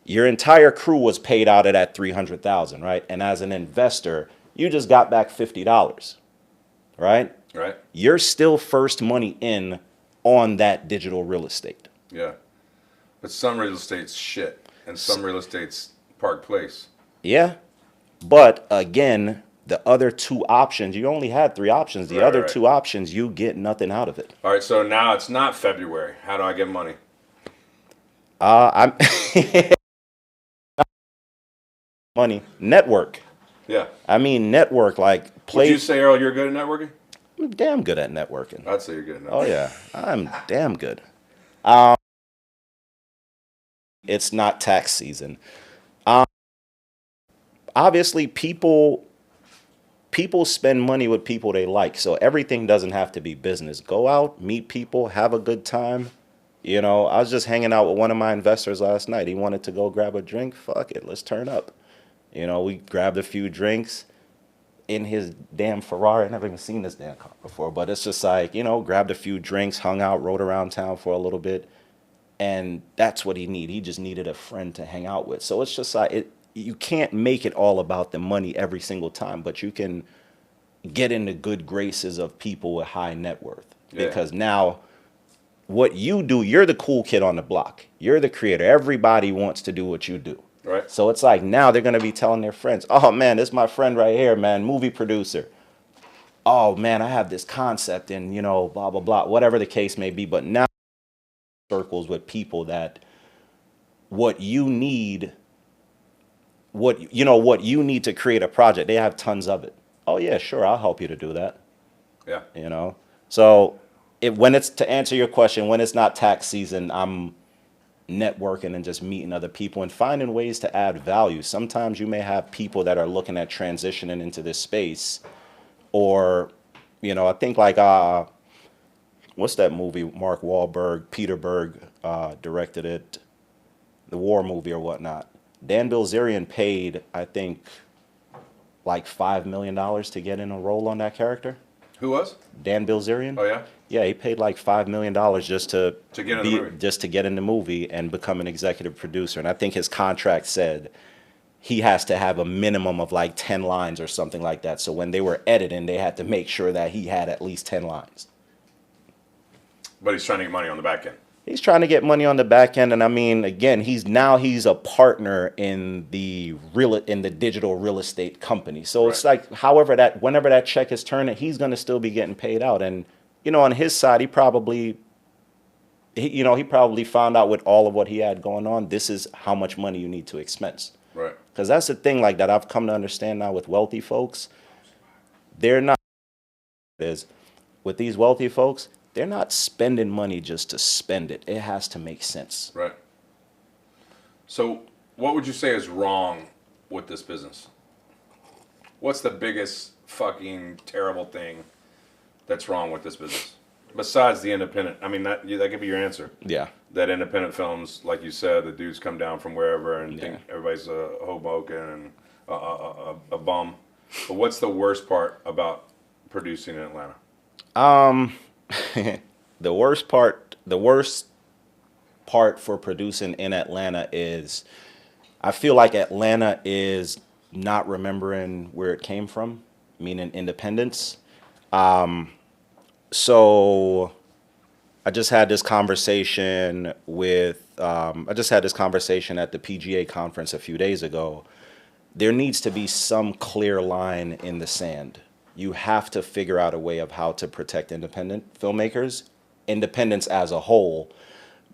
Speaker 4: your entire crew was paid out of that 300,000, right? And as an investor, you just got back $50, right?
Speaker 1: Right.
Speaker 4: You're still first money in on that digital real estate.
Speaker 1: Yeah. But some real estate's shit, and some real estate's Park Place.
Speaker 4: Yeah. But again, the other two options, you only had three options. The other two options, you get nothing out of it.
Speaker 1: All right, so now it's not February. How do I get money?
Speaker 4: I'm money network.
Speaker 1: Yeah.
Speaker 4: I mean network like play.
Speaker 1: Would you say, Errol, you're good at networking?
Speaker 4: I'm damn good at networking.
Speaker 1: I'd say you're good at networking.
Speaker 4: Oh yeah, I'm damn good. It's not tax season. Obviously, people spend money with people they like, so everything doesn't have to be business. Go out, meet people, have a good time. You know, I was just hanging out with one of my investors last night. He wanted to go grab a drink. Fuck it, let's turn up. You know, we grabbed a few drinks in his damn Ferrari. I've never even seen this damn car before, but it's just like, you know, grabbed a few drinks, hung out, rode around town for a little bit. And that's what he needed. He just needed a friend to hang out with. So it's just like, you can't make it all about the money every single time, but you can get in the good graces of people with high net worth.
Speaker 1: Yeah.
Speaker 4: Because now what you do, you're the cool kid on the block. You're the creator. Everybody wants to do what you do.
Speaker 1: Right.
Speaker 4: So it's like now they're going to be telling their friends, oh man, this is my friend right here, man, movie producer. Oh man, I have this concept and, you know, blah, blah, blah, whatever the case may be. But now circles with people that what you need to create a project, they have tons of it. Oh yeah, sure, I'll help you to do that.
Speaker 1: Yeah.
Speaker 4: You know, so when it's, to answer your question, when it's not tax season, I'm networking and just meeting other people and finding ways to add value. Sometimes you may have people that are looking at transitioning into this space, or, you know, I think like what's that movie? Mark Wahlberg, Peter Berg directed it, the war movie or whatnot. Dan Bilzerian paid, I think, like $5 million to get in a role on that character.
Speaker 1: Who was?
Speaker 4: Dan Bilzerian.
Speaker 1: Oh, yeah?
Speaker 4: Yeah, he paid like $5 million just to
Speaker 1: get in the movie.
Speaker 4: Just to get in the movie and become an executive producer. And I think his contract said he has to have a minimum of like 10 lines or something like that. So when they were editing, they had to make sure that he had at least 10 lines.
Speaker 1: But he's trying to get money on the back end.
Speaker 4: He's trying to get money on the back end, and I mean, again, he's a partner in the digital real estate company. So it's like, whenever that check is turning, he's going to still be getting paid out. And you know, on his side, he probably found out with all of what he had going on, this is how much money you need to expense.
Speaker 1: Right.
Speaker 4: Because that's the thing, like that I've come to understand now with wealthy folks, they're not with these wealthy folks. They're not spending money just to spend it. It has to make sense.
Speaker 1: Right. So what would you say is wrong with this business? What's the biggest fucking terrible thing that's wrong with this business? Besides the independent, I mean, that could be your answer.
Speaker 4: Yeah.
Speaker 1: That independent films, like you said, the dudes come down from wherever and think everybody's a Hoboken and a bum. But what's the worst part about producing in Atlanta?
Speaker 4: The worst part for producing in Atlanta is, I feel like Atlanta is not remembering where it came from, meaning independence. So I just had this conversation at the PGA conference a few days ago. There needs to be some clear line in the sand. You have to figure out a way of how to protect independent filmmakers, independence as a whole,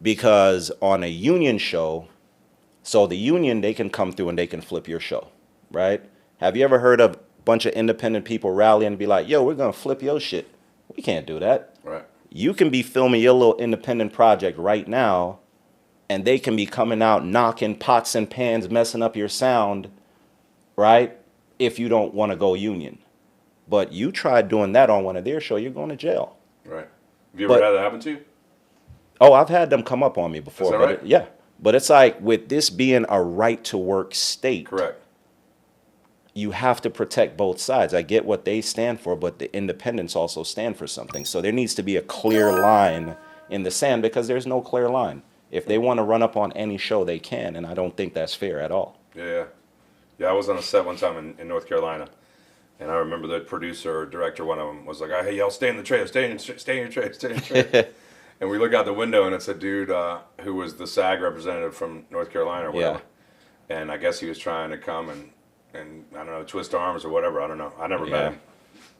Speaker 4: because on a union show, so the union, they can come through and they can flip your show, right? Have you ever heard of a bunch of independent people rally and be like, yo, we're going to flip your shit? We can't do that.
Speaker 1: Right.
Speaker 4: You can be filming your little independent project right now, and they can be coming out knocking pots and pans, messing up your sound, right? If you don't want to go union. But you try doing that on one of their shows, you're going to jail.
Speaker 1: Right. Have you ever had that happen to you?
Speaker 4: Oh, I've had them come up on me before.
Speaker 1: Is that right?
Speaker 4: Yeah. But it's like with this being a right to work state,
Speaker 1: Correct.
Speaker 4: you have to protect both sides. I get what they stand for, but the independents also stand for something. So there needs to be a clear line in the sand because there's no clear line. If they want to run up on any show, they can, and I don't think that's fair at all.
Speaker 1: Yeah. Yeah, I was on a set one time in North Carolina, and I remember the producer or director, one of them, was like, "Hey, y'all stay in the trailer, stay in your trailer, stay in your trailer." And we look out the window, and it's a dude who was the SAG representative from North Carolina or whatever. Yeah. And I guess he was trying to come and I don't know, twist arms or whatever. I don't know. I never met him.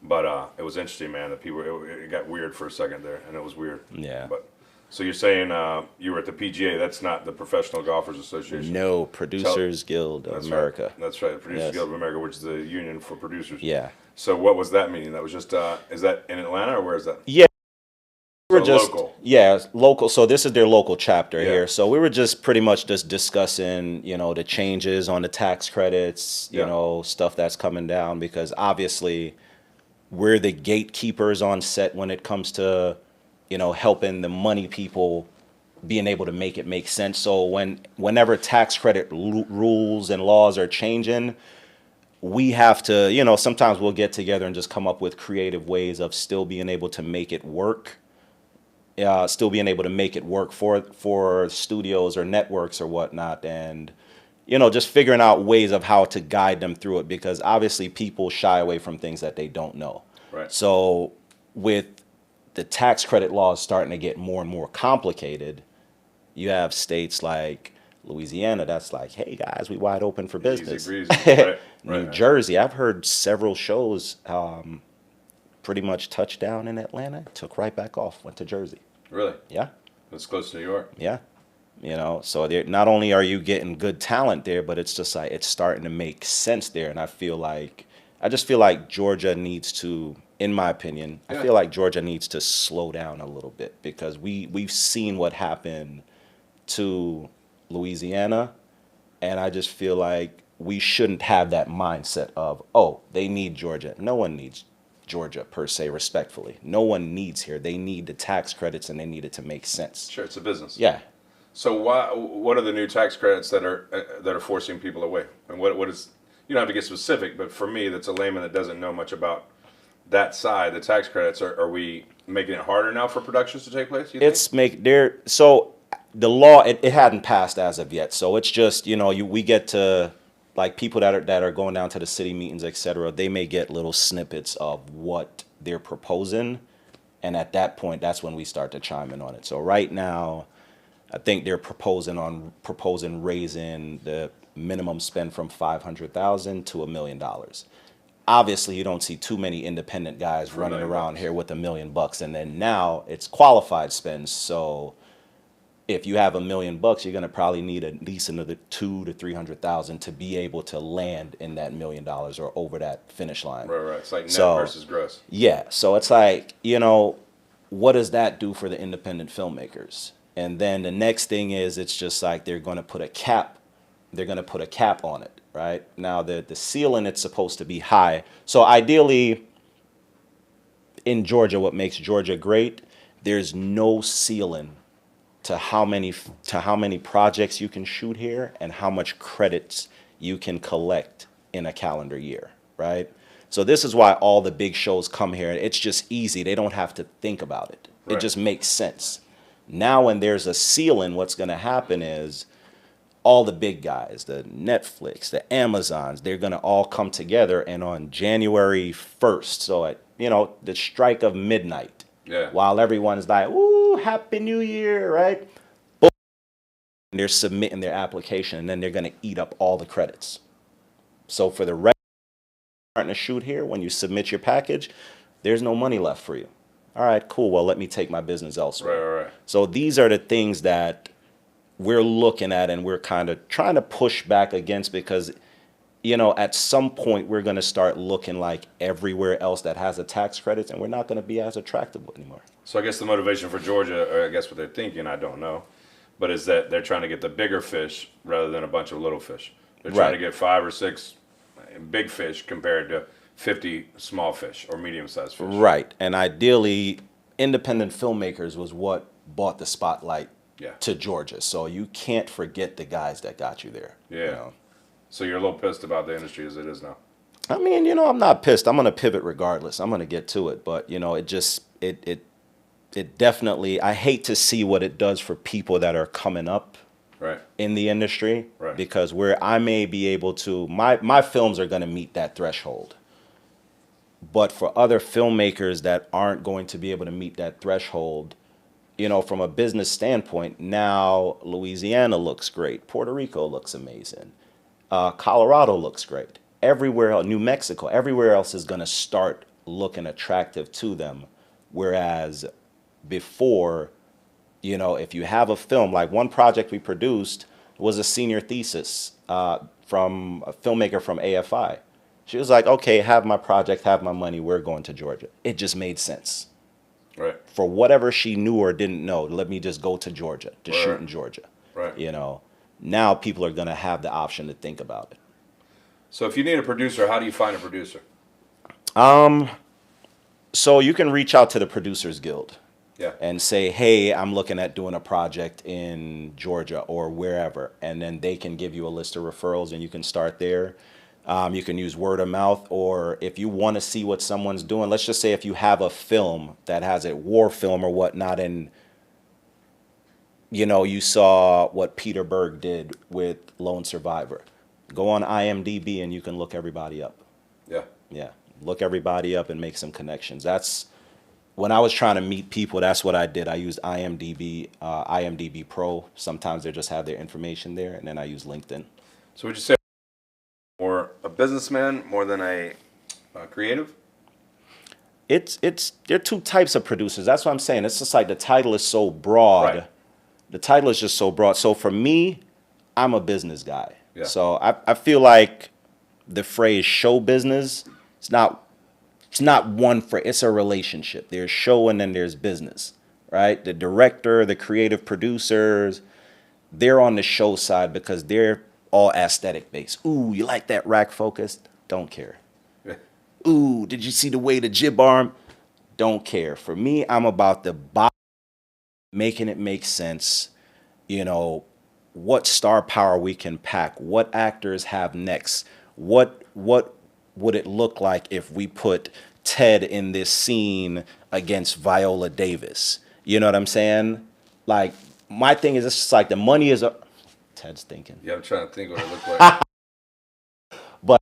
Speaker 1: But it was interesting, man. That people, it got weird for a second there, and it was weird.
Speaker 4: Yeah.
Speaker 1: But so you're saying you were at the PGA? That's not the Professional Golfers Association.
Speaker 4: No, Producers Guild of America.
Speaker 1: Right. That's right, Producers Guild of America, which is the union for producers.
Speaker 4: Yeah.
Speaker 1: So what was that meeting? That was just is that in Atlanta or where is that?
Speaker 4: Yeah. We were
Speaker 1: So
Speaker 4: just
Speaker 1: local.
Speaker 4: Yeah, local. So this is their local chapter here. So we were just pretty much just discussing, the changes on the tax credits, you know, stuff that's coming down because obviously we're the gatekeepers on set when it comes to, helping the money people being able to make it make sense. So whenever tax credit rules and laws are changing, we have to, sometimes we'll get together and just come up with creative ways of still being able to make it work. For studios or networks or whatnot, and just figuring out ways of how to guide them through it because obviously people shy away from things that they don't know.
Speaker 1: Right.
Speaker 4: So with the tax credit laws starting to get more and more complicated, you have states like Louisiana that's like, hey guys, we wide open for business.
Speaker 1: Easy breezy.
Speaker 4: New Jersey, I've heard several shows pretty much touched down in Atlanta, took right back off, went to Jersey.
Speaker 1: Really?
Speaker 4: Yeah.
Speaker 1: That's close to New York.
Speaker 4: Yeah. So not only are you getting good talent there, but it's just like it's starting to make sense there. And I just feel like Georgia needs to, in my opinion, I feel like Georgia needs to slow down a little bit because we've seen what happened to Louisiana. And I just feel like we shouldn't have that mindset of, oh, they need Georgia. No one needs Georgia per se, respectfully. No one needs here. They need the tax credits and they need it to make sense.
Speaker 1: Sure, it's a business.
Speaker 4: Yeah.
Speaker 1: So what are the new tax credits that are forcing people away? And what is, you don't have to get specific, but for me, that's a layman that doesn't know much about that side. The tax credits, are we making it harder now for productions to take place?
Speaker 4: So the law it hadn't passed as of yet. So it's just we get to like people that are going down to the city meetings, etc. They may get little snippets of what they're proposing, and at that point, that's when we start to chime in on it. So right now, I think they're proposing raising the minimum spend from $500,000 to $1 million. Obviously, you don't see too many independent guys running around here with $1 million, and then now it's qualified spends. So if you have $1 million, you're gonna probably need at least another $200,000 to $300,000 to be able to land in that $1 million or over that finish line.
Speaker 1: Right. It's like net versus gross.
Speaker 4: Yeah. So it's like what does that do for the independent filmmakers? And then the next thing is it's just like they're gonna put a cap. They're gonna put a cap on it. Right now, the ceiling it's supposed to be high. So ideally, in Georgia, what makes Georgia great, there's no ceiling to how many projects you can shoot here and how much credits you can collect in a calendar year, right? So this is why all the big shows come here. It's just easy. They don't have to think about it. Right. It just makes sense. Now when there's a ceiling, what's going to happen is all the big guys, the Netflix, the Amazons, they're going to all come together, and on January 1st, so at the strike of midnight, while everyone's like, ooh, Happy New Year, right? Boom. They're submitting their application, and then they're going to eat up all the credits. So for the rest starting to shoot here, when you submit your package, there's no money left for you. All right, cool. Well, let me take my business elsewhere.
Speaker 1: Right.
Speaker 4: So these are the things that we're looking at and we're kind of trying to push back against because, at some point we're going to start looking like everywhere else that has a tax credit, and we're not going to be as attractive anymore.
Speaker 1: So I guess the motivation for Georgia, or I guess what they're thinking, I don't know, but is that they're trying to get the bigger fish rather than a bunch of little fish. They're trying to get 5 or 6 big fish compared to 50 small fish or medium-sized fish.
Speaker 4: Right. And ideally, independent filmmakers was what bought the spotlight
Speaker 1: Yeah.
Speaker 4: to Georgia. So you can't forget the guys that got you there.
Speaker 1: Yeah.
Speaker 4: You know?
Speaker 1: So you're a little pissed about the industry as it is now.
Speaker 4: I mean, I'm not pissed. I'm gonna pivot regardless. I'm gonna get to it, but it just it definitely. I hate to see what it does for people that are coming up
Speaker 1: Right.
Speaker 4: in the industry,
Speaker 1: Right.
Speaker 4: because where I may be able to, my films are gonna meet that threshold. But for other filmmakers that aren't going to be able to meet that threshold, from a business standpoint, now Louisiana looks great, Puerto Rico looks amazing, Colorado looks great. Everywhere else, New Mexico, everywhere else is going to start looking attractive to them. Whereas before, if you have a film, like one project we produced was a senior thesis from a filmmaker from AFI. She was like, okay, have my project, have my money, we're going to Georgia. It just made sense.
Speaker 1: Right.
Speaker 4: For whatever she knew or didn't know, let me just go to Georgia, to shoot in Georgia.
Speaker 1: Right.
Speaker 4: Now people are going to have the option to think about it.
Speaker 1: So if you need a producer, how do you find a producer?
Speaker 4: So you can reach out to the Producers Guild.
Speaker 1: Yeah.
Speaker 4: And say, hey, I'm looking at doing a project in Georgia or wherever. And then they can give you a list of referrals and you can start there. You can use word of mouth, or if you want to see what someone's doing, let's just say if you have a film that has a war film or whatnot, and you saw what Peter Berg did with Lone Survivor. Go on IMDb and you can look everybody up.
Speaker 1: Yeah.
Speaker 4: Yeah, look everybody up and make some connections. That's when I was trying to meet people. That's what I did. I used IMDb, IMDb Pro. Sometimes they just have their information there, and then I use LinkedIn.
Speaker 1: So would you say more a businessman more than a creative?
Speaker 4: There are two types of producers. That's what I'm saying. It's just like the title is so broad.
Speaker 1: Right.
Speaker 4: The title is just so broad. So for me, I'm a business guy.
Speaker 1: Yeah.
Speaker 4: So I feel like the phrase show business, it's not one phrase. It's a relationship. There's show and then there's business, right? The director, the creative producers, they're on the show side because they're all aesthetic based. Ooh, you like that rack focus? Don't care.
Speaker 1: Yeah.
Speaker 4: Ooh, did you see the way the jib arm? Don't care. For me, I'm about the body, making it make sense. What star power we can pack, what actors have next, what would it look like if we put Ted in this scene against Viola Davis? You know what I'm saying? Like, my thing is, it's just like the money is Ted's thinking.
Speaker 1: Yeah, I'm trying to think what it looked like.
Speaker 4: But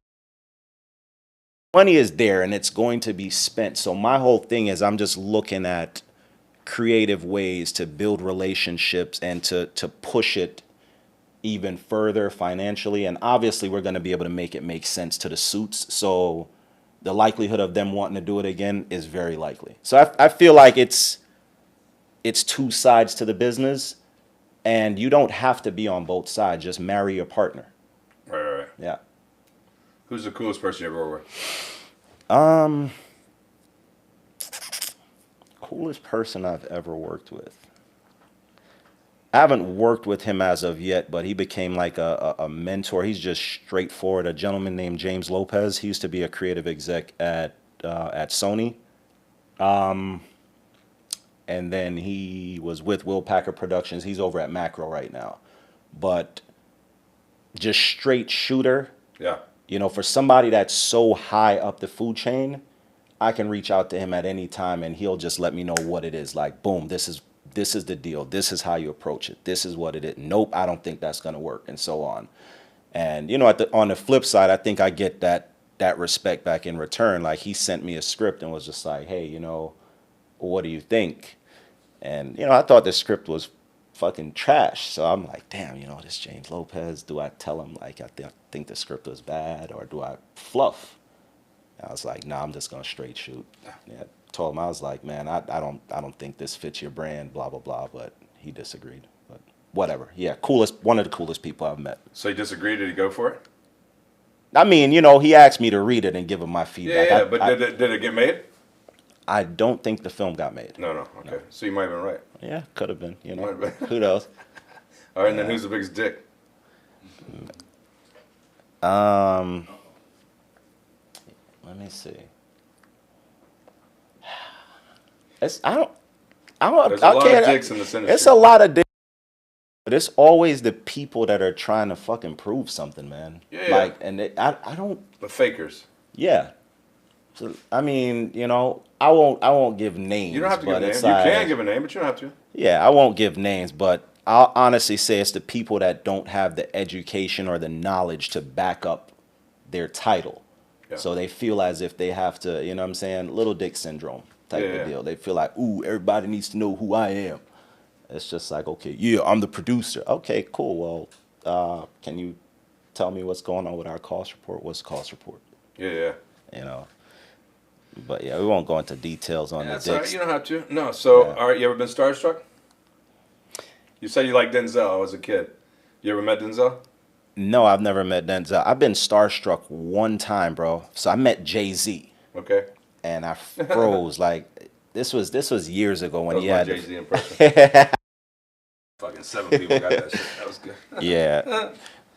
Speaker 4: money is there and it's going to be spent. So my whole thing is I'm just looking at creative ways to build relationships and to push it even further financially. And obviously we're going to be able to make it make sense to the suits. So the likelihood of them wanting to do it again is very likely. So I feel like it's two sides to the business, and you don't have to be on both sides. Just marry your partner.
Speaker 1: Right.
Speaker 4: Yeah.
Speaker 1: Who's the coolest person you ever worked with?
Speaker 4: Coolest person I've ever worked with. I haven't worked with him as of yet, but he became like a mentor. He's just straightforward. A gentleman named James Lopez. He used to be a creative exec at Sony. And then he was with Will Packer Productions. He's over at Macro right now. But just straight shooter.
Speaker 1: Yeah.
Speaker 4: For somebody that's so high up the food chain, I can reach out to him at any time and he'll just let me know what it is. Like, boom, this is the deal. This is how you approach it. This is what it is. Nope, I don't think that's going to work, and so on. And, on the flip side, I think I get that respect back in return. Like, he sent me a script and was just like, hey, what do you think? And, I thought the script was fucking trash. So I'm like, damn, this James Lopez, do I tell him, like, I think the script was bad, or do I fluff? I was like, nah, I'm just gonna straight shoot. Yeah, told him, I was like, man, I don't think this fits your brand, blah blah blah. But he disagreed. But whatever. Yeah, one of the coolest people I've met.
Speaker 1: So he disagreed? Did he go for it?
Speaker 4: I mean, he asked me to read it and give him my feedback.
Speaker 1: Yeah, but did it get made?
Speaker 4: I don't think the film got made.
Speaker 1: No. Okay, no. So you might have been right.
Speaker 4: Yeah, could have been.
Speaker 1: Might have been.
Speaker 4: Who knows?
Speaker 1: All right, and then who's the biggest dick?
Speaker 4: Let me see. I don't.
Speaker 1: There's a lot of dicks in this industry.
Speaker 4: It's a lot of dicks. But it's always the people that are trying to fucking prove something, man.
Speaker 1: Yeah.
Speaker 4: Like, and I don't.
Speaker 1: The fakers.
Speaker 4: Yeah. So, I mean, I won't give names.
Speaker 1: You don't have to give a
Speaker 4: but
Speaker 1: name.
Speaker 4: it's
Speaker 1: You
Speaker 4: like,
Speaker 1: can give a name, but you don't have to.
Speaker 4: Yeah, I won't give names, but I'll honestly say it's the people that don't have the education or the knowledge to back up their title.
Speaker 1: Yeah.
Speaker 4: So they feel as if they have to, you know what I'm saying, little dick syndrome type
Speaker 1: Yeah.
Speaker 4: of deal. They feel like, ooh, everybody needs to know who I am. It's just like, okay, yeah, I'm the producer. Okay, cool. Well, can you tell me what's going on with our cost report? What's the cost report?
Speaker 1: Yeah.
Speaker 4: You know. But yeah, we won't go into details on the
Speaker 1: That's all right.
Speaker 4: dicks.
Speaker 1: You don't have to. No. So,
Speaker 4: Yeah.
Speaker 1: all right, you ever been starstruck? You said you liked Denzel as a kid. You ever met Denzel?
Speaker 4: No, I've never met Denzel. I've been starstruck one time, bro. So I met Jay-Z,
Speaker 1: Okay.
Speaker 4: and I froze. Like this was years ago when
Speaker 1: That was
Speaker 4: he
Speaker 1: my
Speaker 4: had.
Speaker 1: Jay-Z impression. Fucking 7 people got that shit. That was good.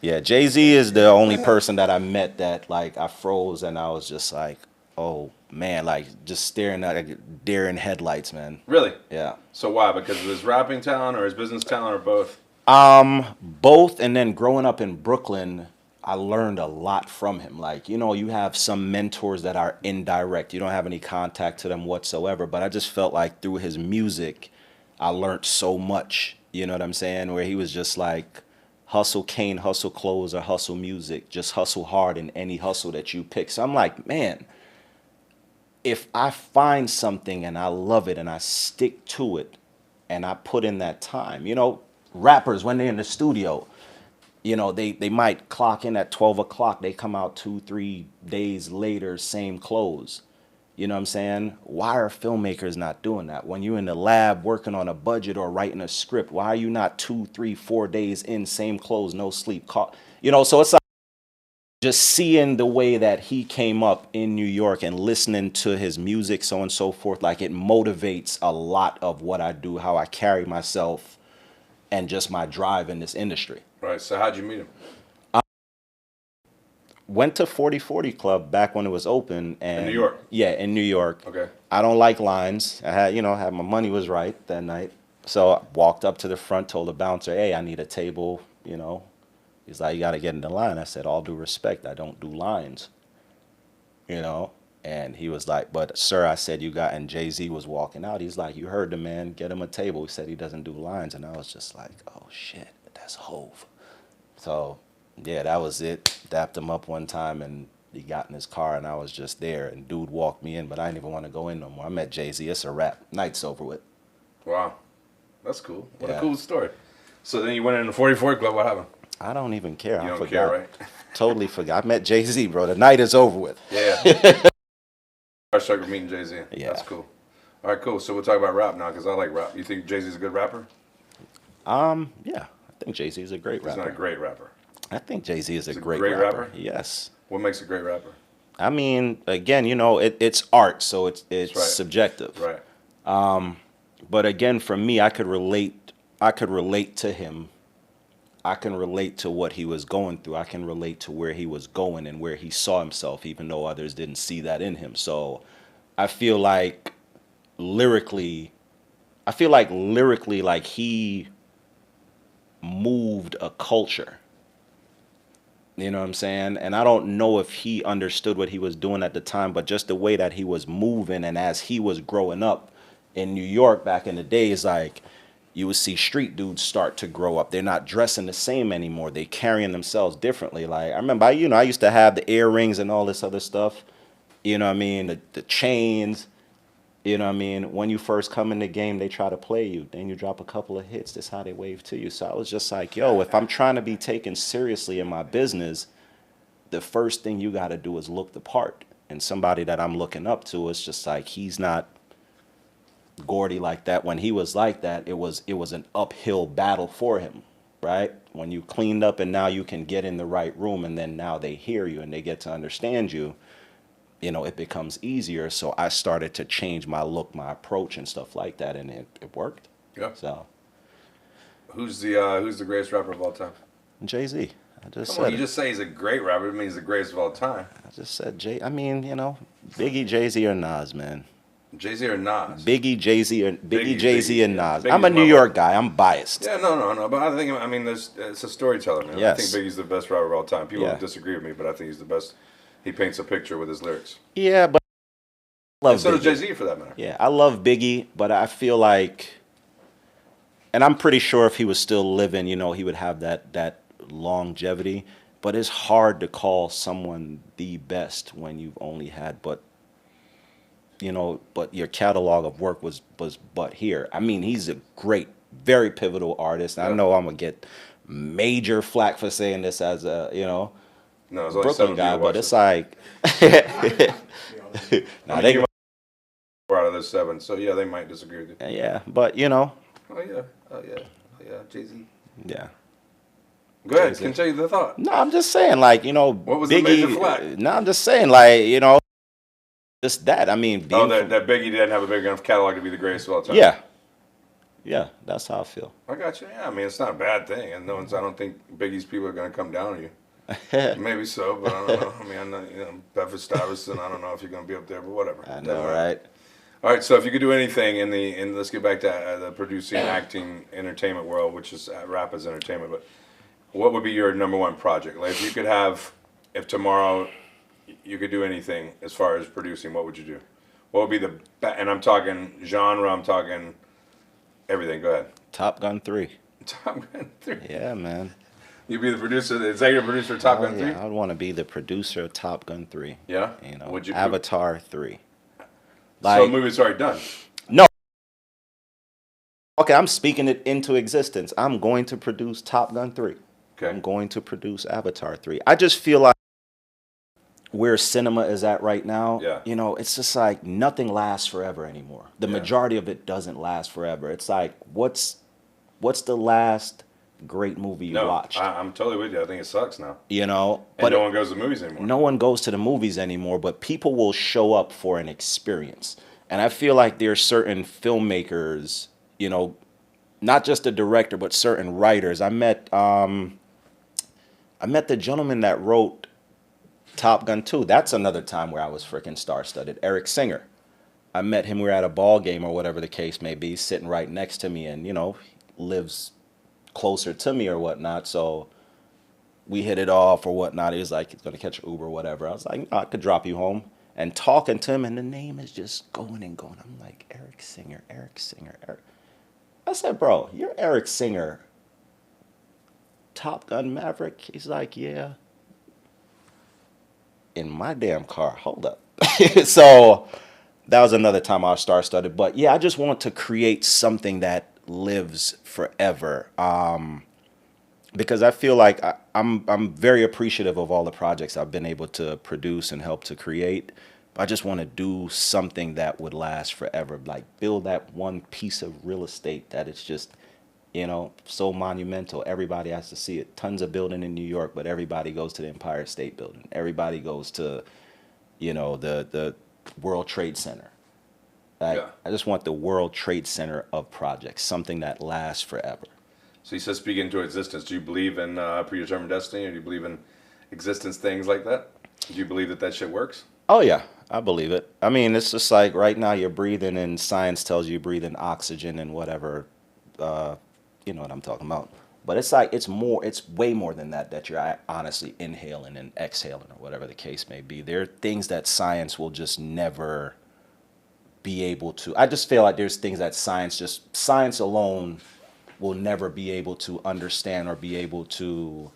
Speaker 4: Yeah. Jay-Z is the only person that I met that like I froze and I was just like, oh man, like just staring at like, deer in headlights, man.
Speaker 1: Really?
Speaker 4: Yeah.
Speaker 1: So why? Because of his rapping talent or his business talent or both?
Speaker 4: Both, and then growing up in Brooklyn, I learned a lot from him. Like, you have some mentors that are indirect. You don't have any contact to them whatsoever, but I just felt like through his music, I learned so much. You know what I'm saying? Where he was just like, hustle cane, hustle clothes, or hustle music. Just hustle hard in any hustle that you pick. So I'm like, man, if I find something and I love it and I stick to it and I put in that time, rappers, when they're in the studio, they might clock in at 12 o'clock. They come out 2-3 days later, same clothes. You know what I'm saying? Why are filmmakers not doing that? When you're in the lab working on a budget or writing a script, why are you not 2-3-4 days in, same clothes, no sleep? So it's like just seeing the way that he came up in New York and listening to his music, so on and so forth, like it motivates a lot of what I do, how I carry myself, and just my drive in this industry.
Speaker 1: Right. So how'd you meet him?
Speaker 4: Went to 4040 Club back when it was open. And
Speaker 1: In New York?
Speaker 4: Yeah, in New York.
Speaker 1: Okay.
Speaker 4: I don't like lines. I had my money was right that night. So I walked up to the front, told the bouncer, hey, I need a table, He's like, you got to get in the line. I said, all due respect, I don't do lines, And he was like, but sir, I said you got, and Jay-Z was walking out. He's like, you heard the man, get him a table. He said he doesn't do lines. And I was just like, oh shit, that's Hove. So yeah, that was it. Dapped him up one time and he got in his car and I was just there and dude walked me in, but I didn't even want to go in no more. I met Jay-Z. It's a wrap. Night's over with.
Speaker 1: Wow. That's cool. What a
Speaker 4: Yeah.
Speaker 1: cool story. So then you went in the 44 Club. What happened?
Speaker 4: I don't even care.
Speaker 1: You
Speaker 4: I
Speaker 1: don't
Speaker 4: forgot.
Speaker 1: care, right?
Speaker 4: Totally forgot. I met Jay-Z, bro. The night is over with.
Speaker 1: Yeah. Starstruck meeting Jay-Z.
Speaker 4: Yeah.
Speaker 1: That's cool. All right, cool. So we'll talk about rap now because I like rap. You think Jay-Z's a good rapper?
Speaker 4: Yeah. I think Jay-Z is a great
Speaker 1: He's
Speaker 4: rapper.
Speaker 1: not a great rapper.
Speaker 4: I think Jay-Z is a
Speaker 1: He's a
Speaker 4: great,
Speaker 1: great
Speaker 4: rapper.
Speaker 1: rapper?
Speaker 4: Yes.
Speaker 1: What makes a great rapper?
Speaker 4: I mean, again, it's art, so it's
Speaker 1: right.
Speaker 4: subjective.
Speaker 1: Right.
Speaker 4: But again, for me, I could relate to him. I can relate to what he was going through. I can relate to where he was going and where he saw himself, even though others didn't see that in him. So I feel like lyrically, like he moved a culture. You know what I'm saying? And I don't know if he understood what he was doing at the time, but just the way that he was moving and as he was growing up in New York back in the days, like you would see street dudes start to grow up. They're not dressing the same anymore. They carrying themselves differently. Like I remember, I used to have the earrings and all this other stuff. You know what I mean? The chains. You know what I mean? When you first come in the game, they try to play you. Then you drop a couple of hits. That's how they wave to you. So I was just like, yo, if I'm trying to be taken seriously in my business, the first thing you got to do is look the part. And somebody that I'm looking up to is just like, he's not Gordy like that. When he was like that, it was an uphill battle for him, right? When you cleaned up and now you can get in the right room and then now they hear you and they get to understand you, it becomes easier. So I started to change my look, my approach and stuff like that, and it worked.
Speaker 1: Yeah.
Speaker 4: So
Speaker 1: Who's the greatest rapper of all time?
Speaker 4: Jay-Z. I just
Speaker 1: Come on,
Speaker 4: said
Speaker 1: you just say he's a great rapper. It means he's the greatest of all time.
Speaker 4: I just said Jay. I mean, Biggie, Jay-Z, or Nas, man.
Speaker 1: Jay-Z or Nas?
Speaker 4: Biggie, Jay-Z, or Biggie, Jay-Z, and
Speaker 1: yeah.
Speaker 4: Nas.
Speaker 1: Biggie's
Speaker 4: I'm a
Speaker 1: my
Speaker 4: New York guy. I'm biased.
Speaker 1: Yeah, no. But I mean, it's a storyteller, man.
Speaker 4: Yes.
Speaker 1: I think Biggie's the best rapper of all time. People
Speaker 4: Yeah.
Speaker 1: disagree with me, but I think he's the best. He paints a picture with his lyrics.
Speaker 4: Yeah, but I love
Speaker 1: And so does
Speaker 4: Biggie.
Speaker 1: Jay-Z, for that matter.
Speaker 4: Yeah, I love Biggie, but I feel like, and I'm pretty sure if he was still living, you know, he would have that longevity. But it's hard to call someone the best when you've only had but your catalog of work was but here. I mean, he's a great, very pivotal artist.
Speaker 1: Yeah.
Speaker 4: I know I'm gonna get major flack for saying this as a
Speaker 1: No, it's only
Speaker 4: Brooklyn
Speaker 1: 7
Speaker 4: guy,
Speaker 1: people
Speaker 4: but it's
Speaker 1: watching.
Speaker 4: like, nah, they,
Speaker 1: 4 out of those 7, so yeah, they might disagree with you.
Speaker 4: yeah, but you know,
Speaker 1: Oh yeah, Jay-Z.
Speaker 4: yeah.
Speaker 1: Go ahead,
Speaker 4: Jay-Z.
Speaker 1: continue the thought.
Speaker 4: No, I'm just saying, like, you know,
Speaker 1: What was the major flack?
Speaker 4: No, I'm just saying, like, you know, just that. I mean,
Speaker 1: Oh,
Speaker 4: being
Speaker 1: that Biggie didn't have a big enough catalog to be the greatest of all time.
Speaker 4: yeah, that's how I feel.
Speaker 1: I got you. Yeah, I mean, it's not a bad thing, and I don't think Biggie's people are going to come down on you. Maybe so, but I don't know. I mean, I'm not, Bedford Stuyvesant. I don't know if you're going to be up there, but whatever.
Speaker 4: I know, right?
Speaker 1: All right, so if you could do anything in let's get back to the producing, acting, entertainment world, which is rap as entertainment, but what would be your number one project? Like, if you could have, if tomorrow you could do anything as far as producing, what would you do? What would be and I'm talking genre, I'm talking everything. Go ahead.
Speaker 4: Top Gun 3.
Speaker 1: Top Gun 3.
Speaker 4: Yeah, man.
Speaker 1: You'd be the producer, the executive producer of Top Gun 3?
Speaker 4: Yeah, I'd want to be the producer of Top Gun 3.
Speaker 1: Yeah?
Speaker 4: You know,
Speaker 1: Would you
Speaker 4: Avatar 3.
Speaker 1: So
Speaker 4: Like,
Speaker 1: the movie's already done.
Speaker 4: no. Okay, I'm speaking it into existence. I'm going to produce Top Gun 3.
Speaker 1: Okay.
Speaker 4: I'm going to produce Avatar 3. I just feel like where cinema is at right now,
Speaker 1: Yeah.
Speaker 4: you know, it's just like nothing lasts forever anymore. The
Speaker 1: Yeah.
Speaker 4: majority of it doesn't last forever. It's like, what's the last great movie you
Speaker 1: No,
Speaker 4: watched?
Speaker 1: I'm totally with you. I think it sucks now.
Speaker 4: You know,
Speaker 1: And no one goes to movies anymore.
Speaker 4: no one goes to the movies anymore, but people will show up for an experience. And I feel like there's certain filmmakers, you know, not just the director, but certain writers. I met the gentleman that wrote Top Gun 2. That's another time where I was freaking star-studded. Eric Singer. I met him. We were at a ball game or whatever the case may be, sitting right next to me, and, you know, lives closer to me or whatnot. So we hit it off or whatnot. He was like, he's going to catch an Uber or whatever. I was like, I could drop you home. And talking to him, and the name is just going and going. I'm like, Eric Singer, Eric Singer, Eric. I said, bro, you're Eric Singer, Top Gun Maverick? He's like, yeah. In my damn car. Hold up. So that was another time I was star-studded. But yeah, I just want to create something that lives forever. Because I feel like I'm very appreciative of all the projects I've been able to produce and help to create. I just want to do something that would last forever, like build that one piece of real estate that it's just, you know, so monumental. Everybody has to see it. Tons of building in New York, but everybody goes to the Empire State Building. Everybody goes to, you know, the World Trade Center. Like,
Speaker 1: Yeah.
Speaker 4: I just want the World Trade Center of projects, something that lasts forever.
Speaker 1: So you said speak into existence. Do you believe in predetermined destiny, or do you believe in existence things like that? Do you believe that shit works?
Speaker 4: Oh, yeah, I believe it. I mean, it's just like right now you're breathing and science tells you breathe in oxygen and whatever, you know what I'm talking about. But it's like, it's way more than that you're honestly inhaling and exhaling or whatever the case may be. There are things that science will just never be able to. I just feel like there's things that science alone will never be able to understand or be able to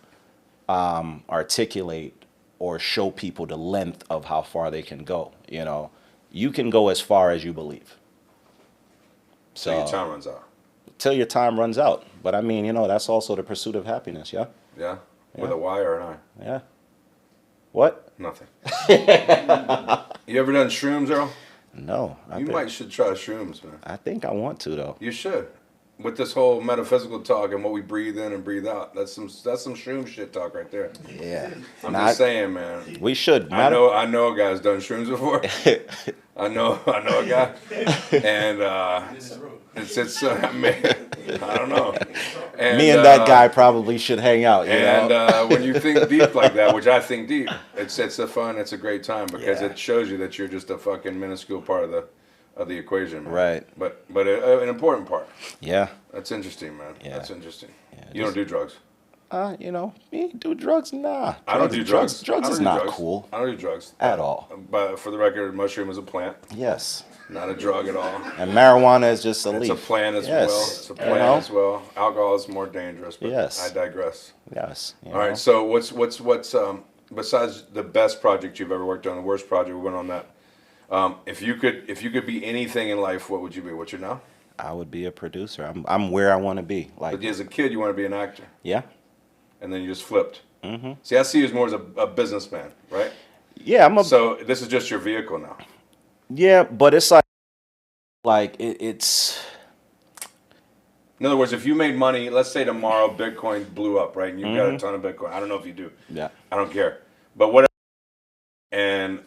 Speaker 4: articulate or show people the length of how far they can go. You know, you can go as far as you believe.
Speaker 1: So your time runs out.
Speaker 4: Till your time runs out. But I mean, you know, that's also the pursuit of happiness, yeah?
Speaker 1: Yeah? With
Speaker 4: Yeah.
Speaker 1: a Y or an I?
Speaker 4: Yeah. What?
Speaker 1: Nothing. You ever done shrooms, Earl?
Speaker 4: No.
Speaker 1: You should try shrooms, man.
Speaker 4: I think I want to, though.
Speaker 1: You should. With this whole metaphysical talk and what we breathe in and breathe out, that's some shroom shit talk right there.
Speaker 4: Yeah.
Speaker 1: I'm just saying, man.
Speaker 4: We should.
Speaker 1: I know a guy's done shrooms before. I know a guy, and I don't know. And,
Speaker 4: Me and that guy probably should hang out, you
Speaker 1: And
Speaker 4: know?
Speaker 1: when you think deep like that, which I think deep, it's a fun, it's a great time because
Speaker 4: Yeah.
Speaker 1: it shows you that you're just a fucking minuscule part of the equation, man.
Speaker 4: Right.
Speaker 1: But an important part.
Speaker 4: Yeah.
Speaker 1: That's interesting, man.
Speaker 4: Yeah.
Speaker 1: That's interesting.
Speaker 4: Yeah,
Speaker 1: You don't do drugs.
Speaker 4: You know, me do drugs? Nah.
Speaker 1: I don't do drugs.
Speaker 4: Drugs
Speaker 1: I don't
Speaker 4: is
Speaker 1: do
Speaker 4: not
Speaker 1: drugs.
Speaker 4: cool
Speaker 1: I don't do drugs
Speaker 4: at all.
Speaker 1: But for the record, mushroom is a plant,
Speaker 4: Yes.
Speaker 1: not a drug at all.
Speaker 4: And marijuana is just a
Speaker 1: It's
Speaker 4: leaf.
Speaker 1: a plant as
Speaker 4: Yes.
Speaker 1: well. It's a
Speaker 4: You
Speaker 1: plant
Speaker 4: know?
Speaker 1: as well. Alcohol is more dangerous, but
Speaker 4: Yes.
Speaker 1: I digress.
Speaker 4: Yes.
Speaker 1: All right. So what's besides the best project you've ever worked on, the worst project? We went on that. If you could be anything in life, what would you be? What you know?
Speaker 4: I would be a producer. I'm where I want to be. Like,
Speaker 1: But as a kid, you want to be an actor,
Speaker 4: yeah.
Speaker 1: and then you just flipped. Mm-hmm. See, I see you as more as a businessman, right?
Speaker 4: Yeah, I'm a
Speaker 1: So this is just your vehicle now.
Speaker 4: yeah, but it's like it's
Speaker 1: In other words, if you made money, let's say tomorrow Bitcoin blew up, right? And you've got a ton of Bitcoin. I don't know if you do.
Speaker 4: yeah.
Speaker 1: I don't care. But whatever. And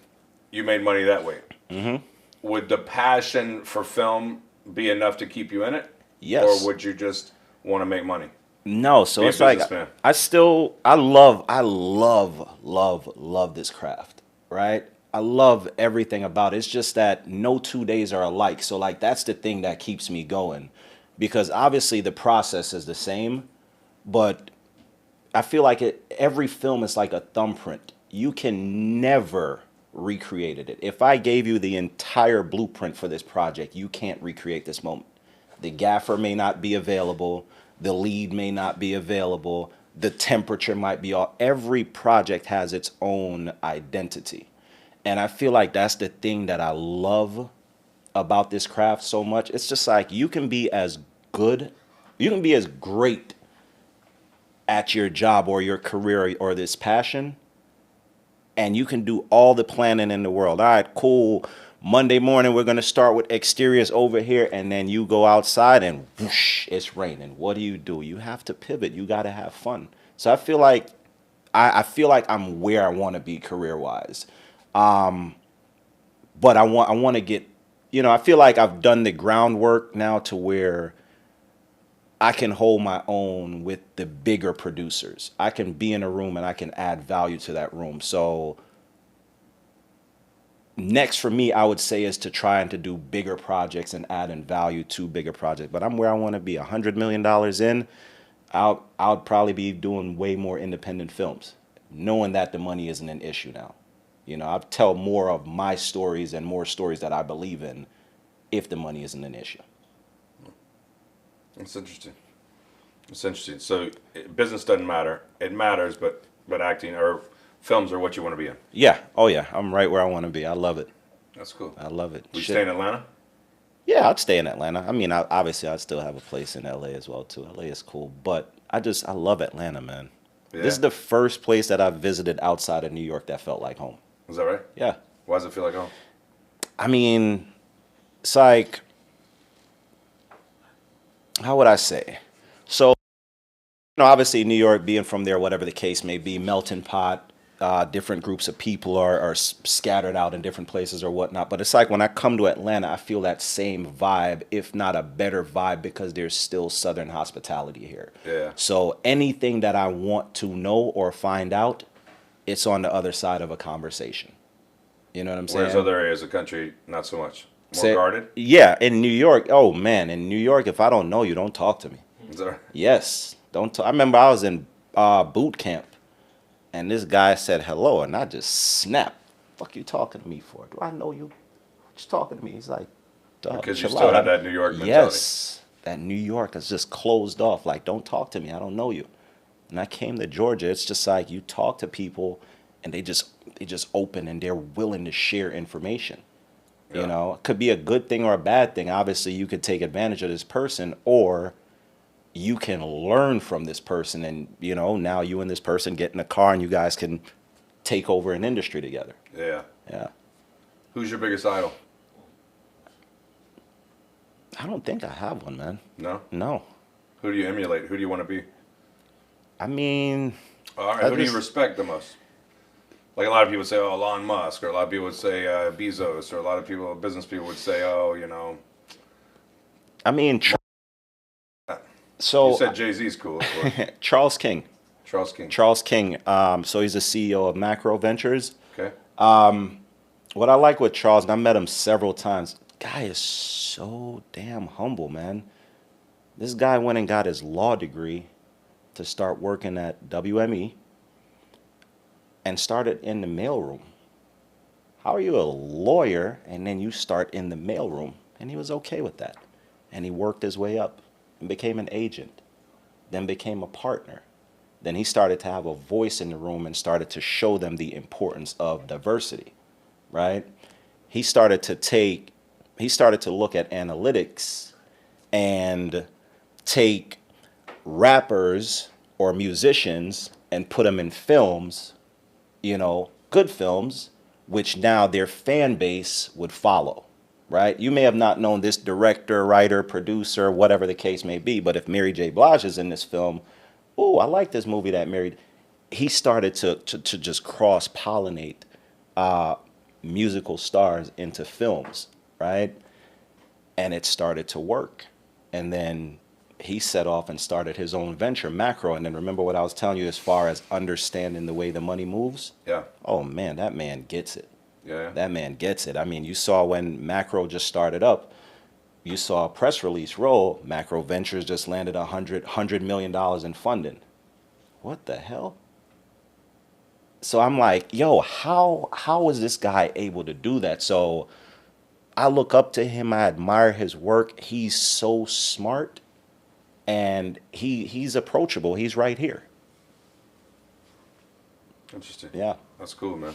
Speaker 1: you made money that way. Mm-hmm. Would the passion for film be enough to keep you in it?
Speaker 4: Yes.
Speaker 1: Or would you just want to make money?
Speaker 4: No, so
Speaker 1: Be a
Speaker 4: it's like
Speaker 1: businessman.
Speaker 4: I love this craft, right? I love everything about it. It's just that no 2 days are alike. So like that's the thing that keeps me going, because obviously the process is the same, but I feel like every film is like a thumbprint. You can never recreate it. If I gave you the entire blueprint for this project, you can't recreate this moment. The gaffer may not be available. The lead may not be available. The temperature might be off. Every project has its own identity. And I feel like that's the thing that I love about this craft so much. It's just like you can be as great at your job or your career or this passion, and you can do all the planning in the world. All right, cool. Monday morning, we're going to start with exteriors over here, and then you go outside and whoosh, it's raining. What do? You have to pivot. You got to have fun. So I feel like I feel like I'm where I want to be career-wise. But I want to get, I feel like I've done the groundwork now to where I can hold my own with the bigger producers. I can be in a room and I can add value to that room. So next for me, I would say, is to try and to do bigger projects and add in value to bigger projects. But I'm where I want to be. $100 million in, I'll probably be doing way more independent films, knowing that the money isn't an issue now. I'll tell more of my stories and more stories that I believe in if the money isn't an issue.
Speaker 1: It's interesting. It's interesting. So business doesn't matter. It matters, but acting or films are what you want to be in.
Speaker 4: Yeah. Oh, yeah. I'm right where I want to be. I love it.
Speaker 1: That's cool.
Speaker 4: I love it.
Speaker 1: Would you stay in Atlanta?
Speaker 4: Yeah, I'd stay in Atlanta. I mean, obviously, I'd still have a place in LA as well, too. LA is cool. But I love Atlanta, man.
Speaker 1: Yeah.
Speaker 4: This is the first place that I've visited outside of New York that felt like home.
Speaker 1: Is that right?
Speaker 4: Yeah.
Speaker 1: Why does it feel like home?
Speaker 4: I mean, it's like, how would I say? So, obviously New York, being from there, whatever the case may be, melting pot, different groups of people are scattered out in different places or whatnot. But it's like when I come to Atlanta, I feel that same vibe, if not a better vibe, because there's still Southern hospitality here.
Speaker 1: Yeah.
Speaker 4: So anything that I want to know or find out, it's on the other side of a conversation. You know what I'm saying?
Speaker 1: Whereas other areas of the country, not so much. More guarded?
Speaker 4: Yeah, in New York. Oh, man. In New York, if I don't know you, don't talk to me.
Speaker 1: Is that right?
Speaker 4: Yes. Don't. I remember I was in boot camp, and this guy said hello, and I just snapped. Fuck you talking to me for? Do I know you? Just talking to me. He's like, dog,
Speaker 1: Because you
Speaker 4: chill
Speaker 1: still
Speaker 4: out.
Speaker 1: had that New York mentality.
Speaker 4: Yes. That New York is just closed off. Like, don't talk to me. I don't know you. And I came to Georgia. It's just like you talk to people, and they just open, and they're willing to share information.
Speaker 1: Yeah.
Speaker 4: It could be a good thing or a bad thing. Obviously, you could take advantage of this person, or you can learn from this person, and now you and this person get in a car and you guys can take over an industry together.
Speaker 1: Yeah.
Speaker 4: Yeah.
Speaker 1: Who's your biggest idol?
Speaker 4: I don't think I have one, man.
Speaker 1: No? Who do you emulate? Who do you want to be?
Speaker 4: I mean,
Speaker 1: All right. Who do you respect the most? Like a lot of people say, oh, Elon Musk, or a lot of people would say Bezos, or a lot of people, business people would say, oh,
Speaker 4: I mean,
Speaker 1: You
Speaker 4: so
Speaker 1: said Jay-Z's cool, of course.
Speaker 4: Charles King.
Speaker 1: Charles King.
Speaker 4: Charles King. So he's the CEO of Macro Ventures.
Speaker 1: Okay.
Speaker 4: What I like with Charles, and I met him several times, guy is so damn humble, man. This guy went and got his law degree to start working at WME and started in the mailroom. How are you a lawyer and then you start in the mailroom? And he was okay with that. And he worked his way up and became an agent, then became a partner. Then he started to have a voice in the room and started to show them the importance of diversity, right? He started to look at analytics and take rappers or musicians and put them in films, good films, which now their fan base would follow, right? You may have not known this director, writer, producer, whatever the case may be, but if Mary J. Blige is in this film, oh, I like this movie that Mary. He started to just cross pollinate musical stars into films, right? And it started to work. And then he set off and started his own venture, Macro. And then remember what I was telling you as far as understanding the way the money moves?
Speaker 1: Yeah.
Speaker 4: Oh, man, that man gets it.
Speaker 1: Yeah.
Speaker 4: That man gets it. I mean, you saw when Macro just started up, you saw a press release roll, Macro Ventures just landed $100 million in funding. What the hell? So I'm like, yo, how is this guy able to do that? So I look up to him. I admire his work. He's so smart, and he's approachable. He's right here.
Speaker 1: Interesting.
Speaker 4: Yeah.
Speaker 1: That's cool, man.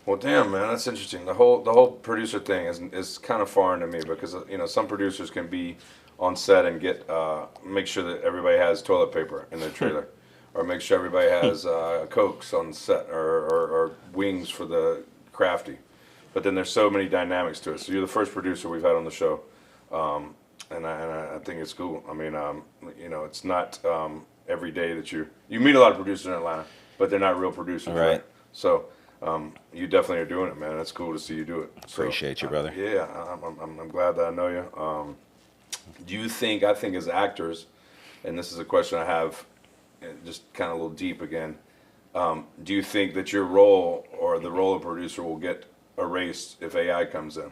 Speaker 1: Well, damn, man, that's interesting. The whole producer thing is kind of foreign to me because some producers can be on set and get make sure that everybody has toilet paper in their trailer, or make sure everybody has Cokes on set, or wings for the crafty. But then there's so many dynamics to it. So you're the first producer we've had on the show, and I think it's cool. I mean, it's not every day that you meet a lot of producers in Atlanta, but they're not real producers, right? So you definitely are doing it, man. It's cool to see you do it. So,
Speaker 4: Appreciate you, brother.
Speaker 1: Yeah, I'm glad that I know you. Do you think, I think as actors, and this is a question I have, just kind of a little deep again, do you think that your role or the role of producer will get erased if AI comes in?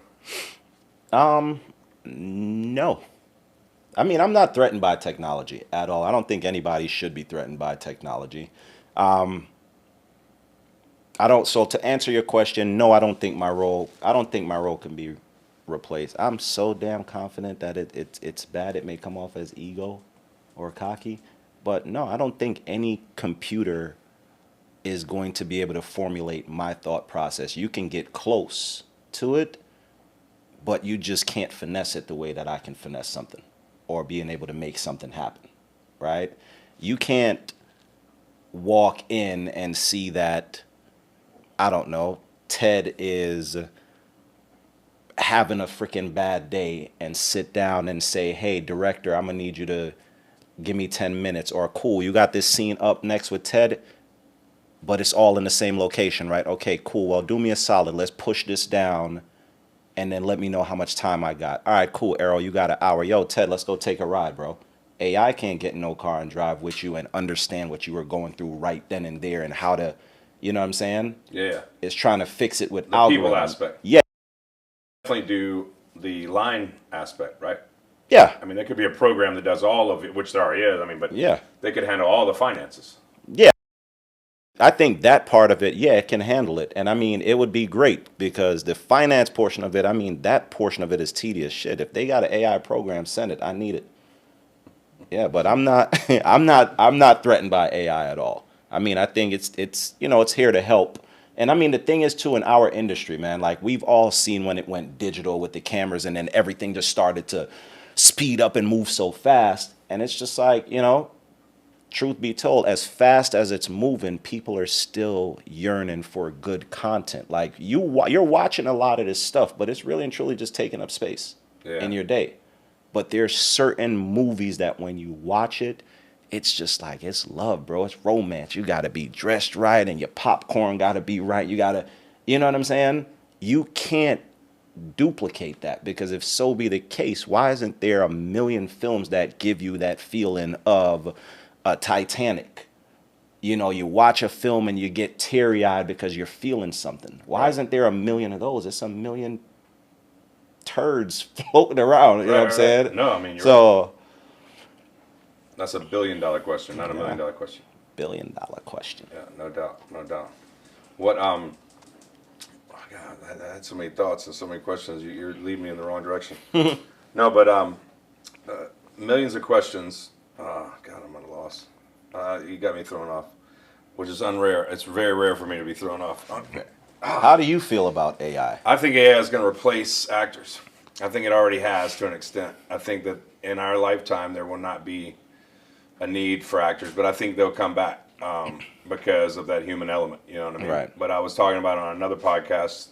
Speaker 4: No. I mean, I'm not threatened by technology at all. I don't think anybody should be threatened by technology. So to answer your question, no, I don't think my role can be replaced. I'm so damn confident that it's bad. It may come off as ego or cocky, but no, I don't think any computer is going to be able to formulate my thought process. You can get close to it, but you just can't finesse it the way that I can finesse something or being able to make something happen, right? You can't walk in and see that, I don't know, Ted is having a freaking bad day and sit down and say, hey, director, I'm going to need you to give me 10 minutes, or cool, you got this scene up next with Ted, but it's all in the same location, right? Okay, cool. Well, do me a solid. Let's push this down and then let me know how much time I got. All right, cool, Errol, you got an hour. Yo, Ted, let's go take a ride, bro. AI can't get in no car and drive with you and understand what you were going through right then and there and how to, you know what I'm saying?
Speaker 1: Yeah.
Speaker 4: It's trying to fix it with
Speaker 1: the
Speaker 4: algorithms.
Speaker 1: People aspect.
Speaker 4: Yeah.
Speaker 1: Definitely do the line aspect, right?
Speaker 4: Yeah.
Speaker 1: I mean, there could be a program that does all of it, which there already is. I mean, but
Speaker 4: yeah,
Speaker 1: they could handle all the finances.
Speaker 4: Yeah. I think that part of it, yeah, it can handle it. And I mean, it would be great because the finance portion of it, I mean, that portion of it is tedious shit. If they got an AI program, send it. I need it. Yeah, but I'm not I'm not threatened by AI at all. I mean, I think it's here to help. And I mean, the thing is too, in our industry, man, like we've all seen when it went digital with the cameras and then everything just started to speed up and move so fast. And it's just like, truth be told, as fast as it's moving, people are still yearning for good content. Like you're watching a lot of this stuff, but it's really and truly just taking up space in your day. But there's certain movies that when you watch it, it's just like, it's love, bro. It's romance. You got to be dressed right and your popcorn got to be right. You got to, you know what I'm saying? You can't duplicate that, because if so be the case, why isn't there a million films that give you that feeling of a Titanic? You watch a film and you get teary-eyed because you're feeling something. Why isn't there a million of those? It's a million turds floating around. You know what I'm saying?
Speaker 1: No, I mean, you're right.
Speaker 4: So
Speaker 1: That's $1 billion question, not $1 million question.
Speaker 4: $1 billion question.
Speaker 1: Yeah, no doubt, no doubt. What oh God, I had so many thoughts and so many questions. You're leading me in the wrong direction. No, but millions of questions. Oh God, I'm at a loss. You got me thrown off, which is unrare. It's very rare for me to be thrown off.
Speaker 4: How do you feel about AI?
Speaker 1: I think AI is going to replace actors. I think it already has to an extent. I think that in our lifetime there will not be a need for actors, but I think they'll come back because of that human element. You know what I mean?
Speaker 4: Right.
Speaker 1: But I was talking about on another podcast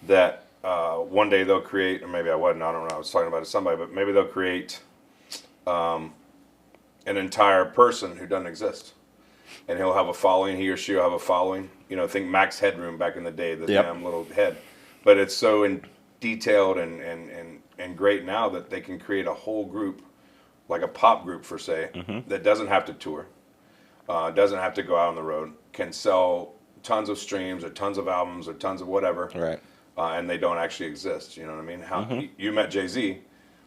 Speaker 1: that one day they'll create, or maybe I wasn't. I don't know. I was talking about it to somebody, but maybe they'll create an entire person who doesn't exist, and he'll have a following. He or she will have a following. You know, think Max Headroom back in the day, the damn little head. But it's so detailed and great now that they can create a whole group, like a pop group for say, that doesn't have to tour, doesn't have to go out on the road, can sell tons of streams or tons of albums or tons of whatever,
Speaker 4: Right.
Speaker 1: And they don't actually exist. You know what I mean? How you met Jay-Z,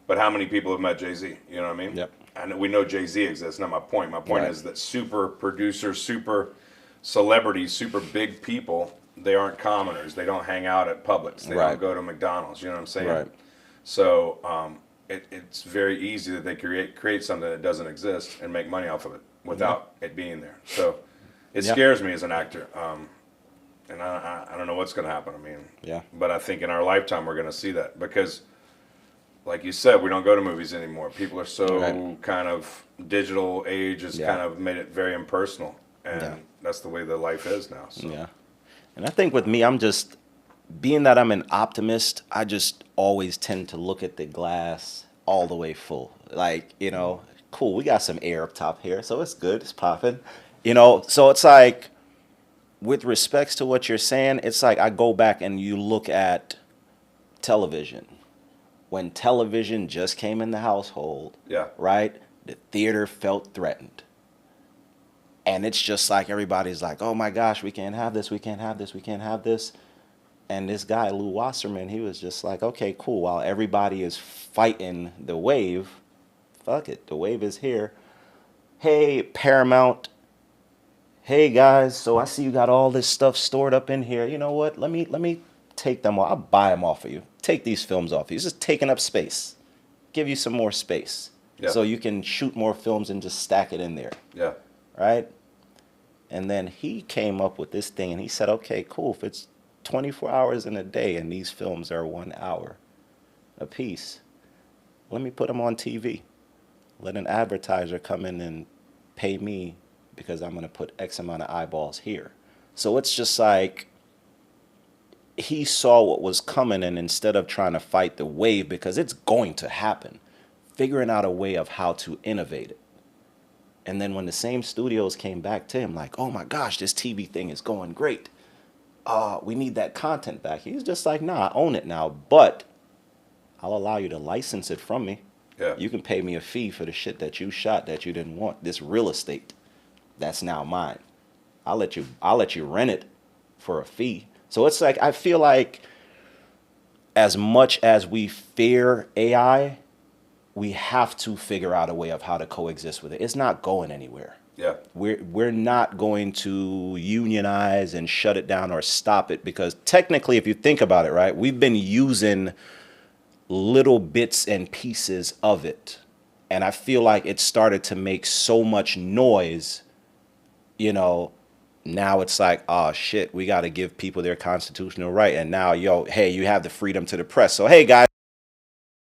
Speaker 1: but how many people have met Jay-Z? You know what I mean?
Speaker 4: Yep.
Speaker 1: And we know Jay-Z exists. Not my point. My point
Speaker 4: Right.
Speaker 1: is that super producers, super celebrities, super big people, they aren't commoners. They don't hang out at Publix. They
Speaker 4: Right.
Speaker 1: don't go to McDonald's. You know what I'm saying?
Speaker 4: Right.
Speaker 1: So it's very easy that they create something that doesn't exist and make money off of it without it being there. So it scares me as an actor. And I don't know what's going to happen. I mean, but I think in our lifetime we're going to see that because, like you said, we don't go to movies anymore. People are so kind of digital age has kind of made it very impersonal, and that's the way the life is now. So.
Speaker 4: Yeah. And I think with me, I'm just, being that I'm an optimist, I just always tend to look at the glass all the way full. Like, you know, cool, we got some air up top here, so it's good, it's popping. You know, so it's like, with respects to what you're saying, it's like I go back and you look at television. When television just came in the household, right, the theater felt threatened. And it's just like everybody's like, oh my gosh, we can't have this, we can't have this, we can't have this. And this guy, Lou Wasserman, he was just like, okay, cool. While everybody is fighting the wave, fuck it, the wave is here. Hey, Paramount. Hey guys, so I see you got all this stuff stored up in here. You know what? Let me take them all. I'll buy them off of you. Take these films off of you. It's just taking up space. Give you some more space. So you can shoot more films and just stack it in there.
Speaker 1: Yeah.
Speaker 4: Right? And then he came up with this thing and he said, okay, cool. If it's 24 hours in a day and these films are 1 hour a piece, let me put them on TV. Let an advertiser come in and pay me because I'm going to put X amount of eyeballs here. So it's just like he saw what was coming, and instead of trying to fight the wave, because it's going to happen, figuring out a way of how to innovate it. And then when the same studios came back to him like, oh my gosh, this TV thing is going great. We need that content back. He's just like, nah, I own it now, but I'll allow you to license it from me.
Speaker 1: Yeah.
Speaker 4: You can pay me a fee for the shit that you shot that you didn't want. This real estate, that's now mine. I'll let you rent it for a fee. So it's like, I feel like as much as we fear AI, we have to figure out a way of how to coexist with it. It's not going anywhere.
Speaker 1: Yeah.
Speaker 4: We're not going to unionize and shut it down or stop it, because technically, if you think about it, right, we've been using little bits and pieces of it. And I feel like it started to make so much noise, you know, now it's like, oh shit, we got to give people their constitutional right. And now, hey, you have the freedom to the press. So, hey guys,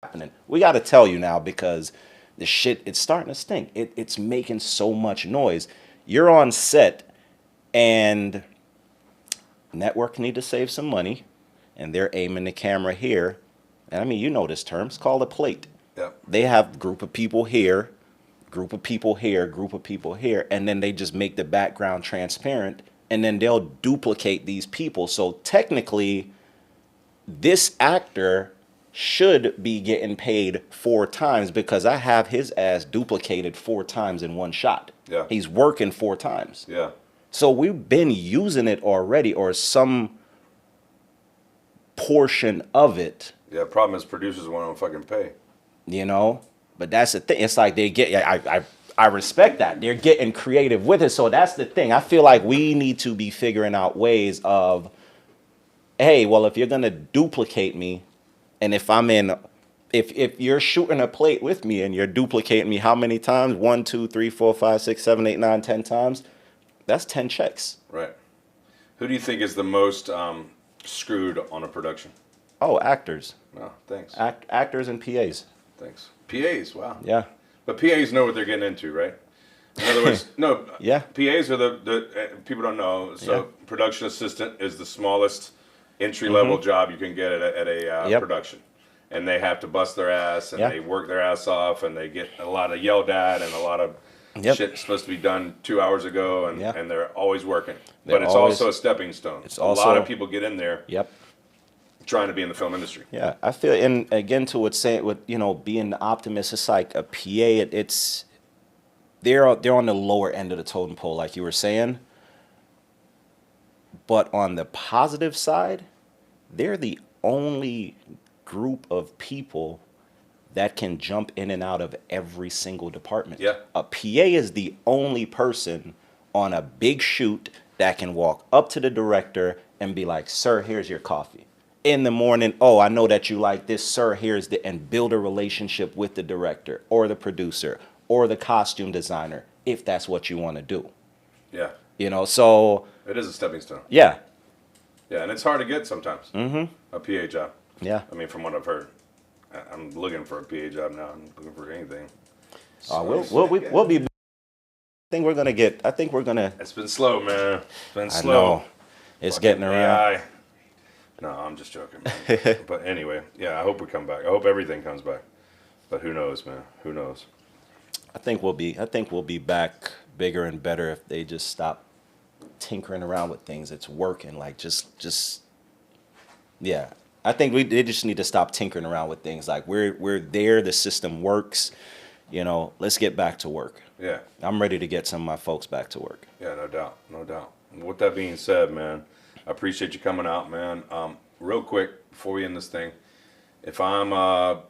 Speaker 4: happening. We got to tell you now, because the shit, it's starting to stink. It's making so much noise. You're on set and network need to save some money and they're aiming the camera here. And I mean, you know this term, it's called a plate.
Speaker 1: Yeah.
Speaker 4: They have a group of people here, group of people here, group of people here, and then they just make the background transparent, and then they'll duplicate these people. So technically, this actor should be getting paid 4 times because I have his ass duplicated 4 times in one shot.
Speaker 1: Yeah.
Speaker 4: He's working 4 times.
Speaker 1: Yeah.
Speaker 4: So we've been using it already, or some portion of it,
Speaker 1: Yeah, problem is producers want to fucking pay.
Speaker 4: you know. But that's the thing. It's like they get. I respect that they're getting creative with it. So that's the thing. I feel like we need to be figuring out ways of, hey, well, if you're gonna duplicate me, and if I'm in, if you're shooting a plate with me and you're duplicating me, how many times? 1, 2, 3, 4, 5, 6, 7, 8, 9, 10 times. That's 10 checks.
Speaker 1: Right. Who do you think is the most screwed on a production?
Speaker 4: Oh, actors.
Speaker 1: Oh, thanks.
Speaker 4: Actors and PAs.
Speaker 1: Thanks. PAs, wow.
Speaker 4: Yeah.
Speaker 1: But PAs know what they're getting into, right? In other words, no.
Speaker 4: Yeah.
Speaker 1: PAs are the people don't know. So
Speaker 4: Yeah.
Speaker 1: production assistant is the smallest entry level job you can get at a
Speaker 4: Yep.
Speaker 1: production, and they have to bust their ass and
Speaker 4: Yeah.
Speaker 1: they work their ass off and they get a lot of yelled at and a lot of
Speaker 4: Yep.
Speaker 1: shit supposed to be done 2 hours ago, and
Speaker 4: Yeah.
Speaker 1: and they're always working.
Speaker 4: They're
Speaker 1: But it's
Speaker 4: always-
Speaker 1: also a stepping stone.
Speaker 4: It's
Speaker 1: a
Speaker 4: also-
Speaker 1: lot of people get in there
Speaker 4: Yep.
Speaker 1: trying to be in the film industry.
Speaker 4: Yeah, I feel, and again, to what saying, with being the optimist, it's like a PA. It's they're on the lower end of the totem pole, like you were saying. But on the positive side, they're the only group of people that can jump in and out of every single department.
Speaker 1: Yeah.
Speaker 4: A PA is the only person on a big shoot that can walk up to the director and be like, "Sir, here's your coffee." In the morning, "Oh, I know that you like this, sir, here's the," and build a relationship with the director or the producer or the costume designer, if that's what you want to do.
Speaker 1: Yeah,
Speaker 4: So
Speaker 1: it is a stepping stone.
Speaker 4: yeah.
Speaker 1: Yeah, and it's hard to get sometimes.
Speaker 4: Mm-hmm.
Speaker 1: A PA job.
Speaker 4: Yeah.
Speaker 1: I mean, from what I've heard, I'm looking for a PA job now. I'm looking for anything.
Speaker 4: We'll be. I think we're gonna.
Speaker 1: It's been slow, man. It's been
Speaker 4: I
Speaker 1: slow.
Speaker 4: know. It's
Speaker 1: Fucking
Speaker 4: getting around.
Speaker 1: AI. No, I'm just joking, man. But anyway, yeah, I hope we come back. I hope everything comes back. But who knows, man? Who knows?
Speaker 4: I think we'll be back bigger and better if they just stop tinkering around with things. It's working. Like just yeah. I think they just need to stop tinkering around with things. Like we're there. The system works. Let's get back to work.
Speaker 1: Yeah.
Speaker 4: I'm ready to get some of my folks back to work.
Speaker 1: Yeah, no doubt. No doubt. With that being said, man, I appreciate you coming out, man. Real quick before we end this thing, it doesn't matter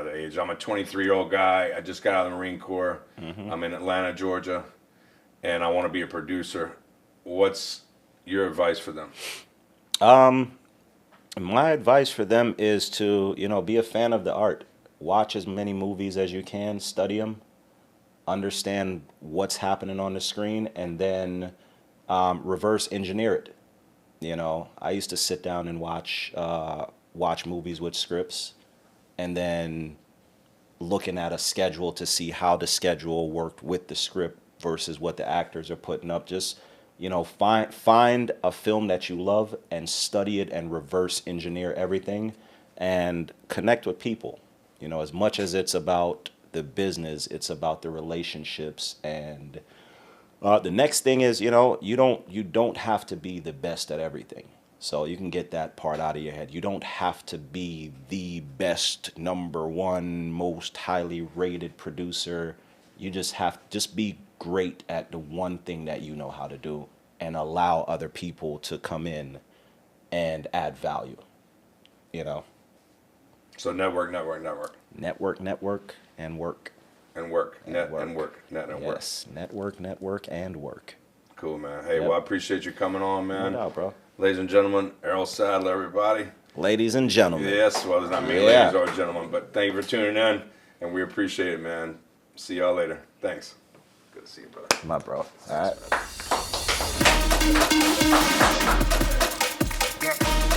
Speaker 1: the age. I'm a 23-year-old guy. I just got out of the Marine Corps.
Speaker 4: Mm-hmm.
Speaker 1: I'm in Atlanta, Georgia, and I want to be a producer. What's your advice for them?
Speaker 4: My advice for them is to, be a fan of the art. Watch as many movies as you can, study them, understand what's happening on the screen, and then reverse engineer it. I used to sit down and watch movies with scripts, and then looking at a schedule to see how the schedule worked with the script versus what the actors are putting up. Just find a film that you love and study it and reverse engineer everything and connect with people. As much as it's about the business, it's about the relationships. And the next thing is, you don't have to be the best at everything. So you can get that part out of your head. You don't have to be the best, number one, most highly rated producer. You just be great at the one thing that you know how to do, and allow other people to come in and add value.
Speaker 1: So network,
Speaker 4: Network, and work.
Speaker 1: and work. Net
Speaker 4: work.
Speaker 1: and work. Net and work.
Speaker 4: Yes, network, and work.
Speaker 1: Cool, man. Hey,
Speaker 4: Yep.
Speaker 1: well, I appreciate you coming on, man.
Speaker 4: No doubt, bro.
Speaker 1: Ladies and gentlemen, Errol Saddler, everybody.
Speaker 4: Ladies and gentlemen.
Speaker 1: Yes, well, it's not many
Speaker 4: Yeah.
Speaker 1: ladies or gentlemen, but thank you for tuning in, and we appreciate it, man. See y'all later. Thanks. Good to see you, brother.
Speaker 4: My bro. All right.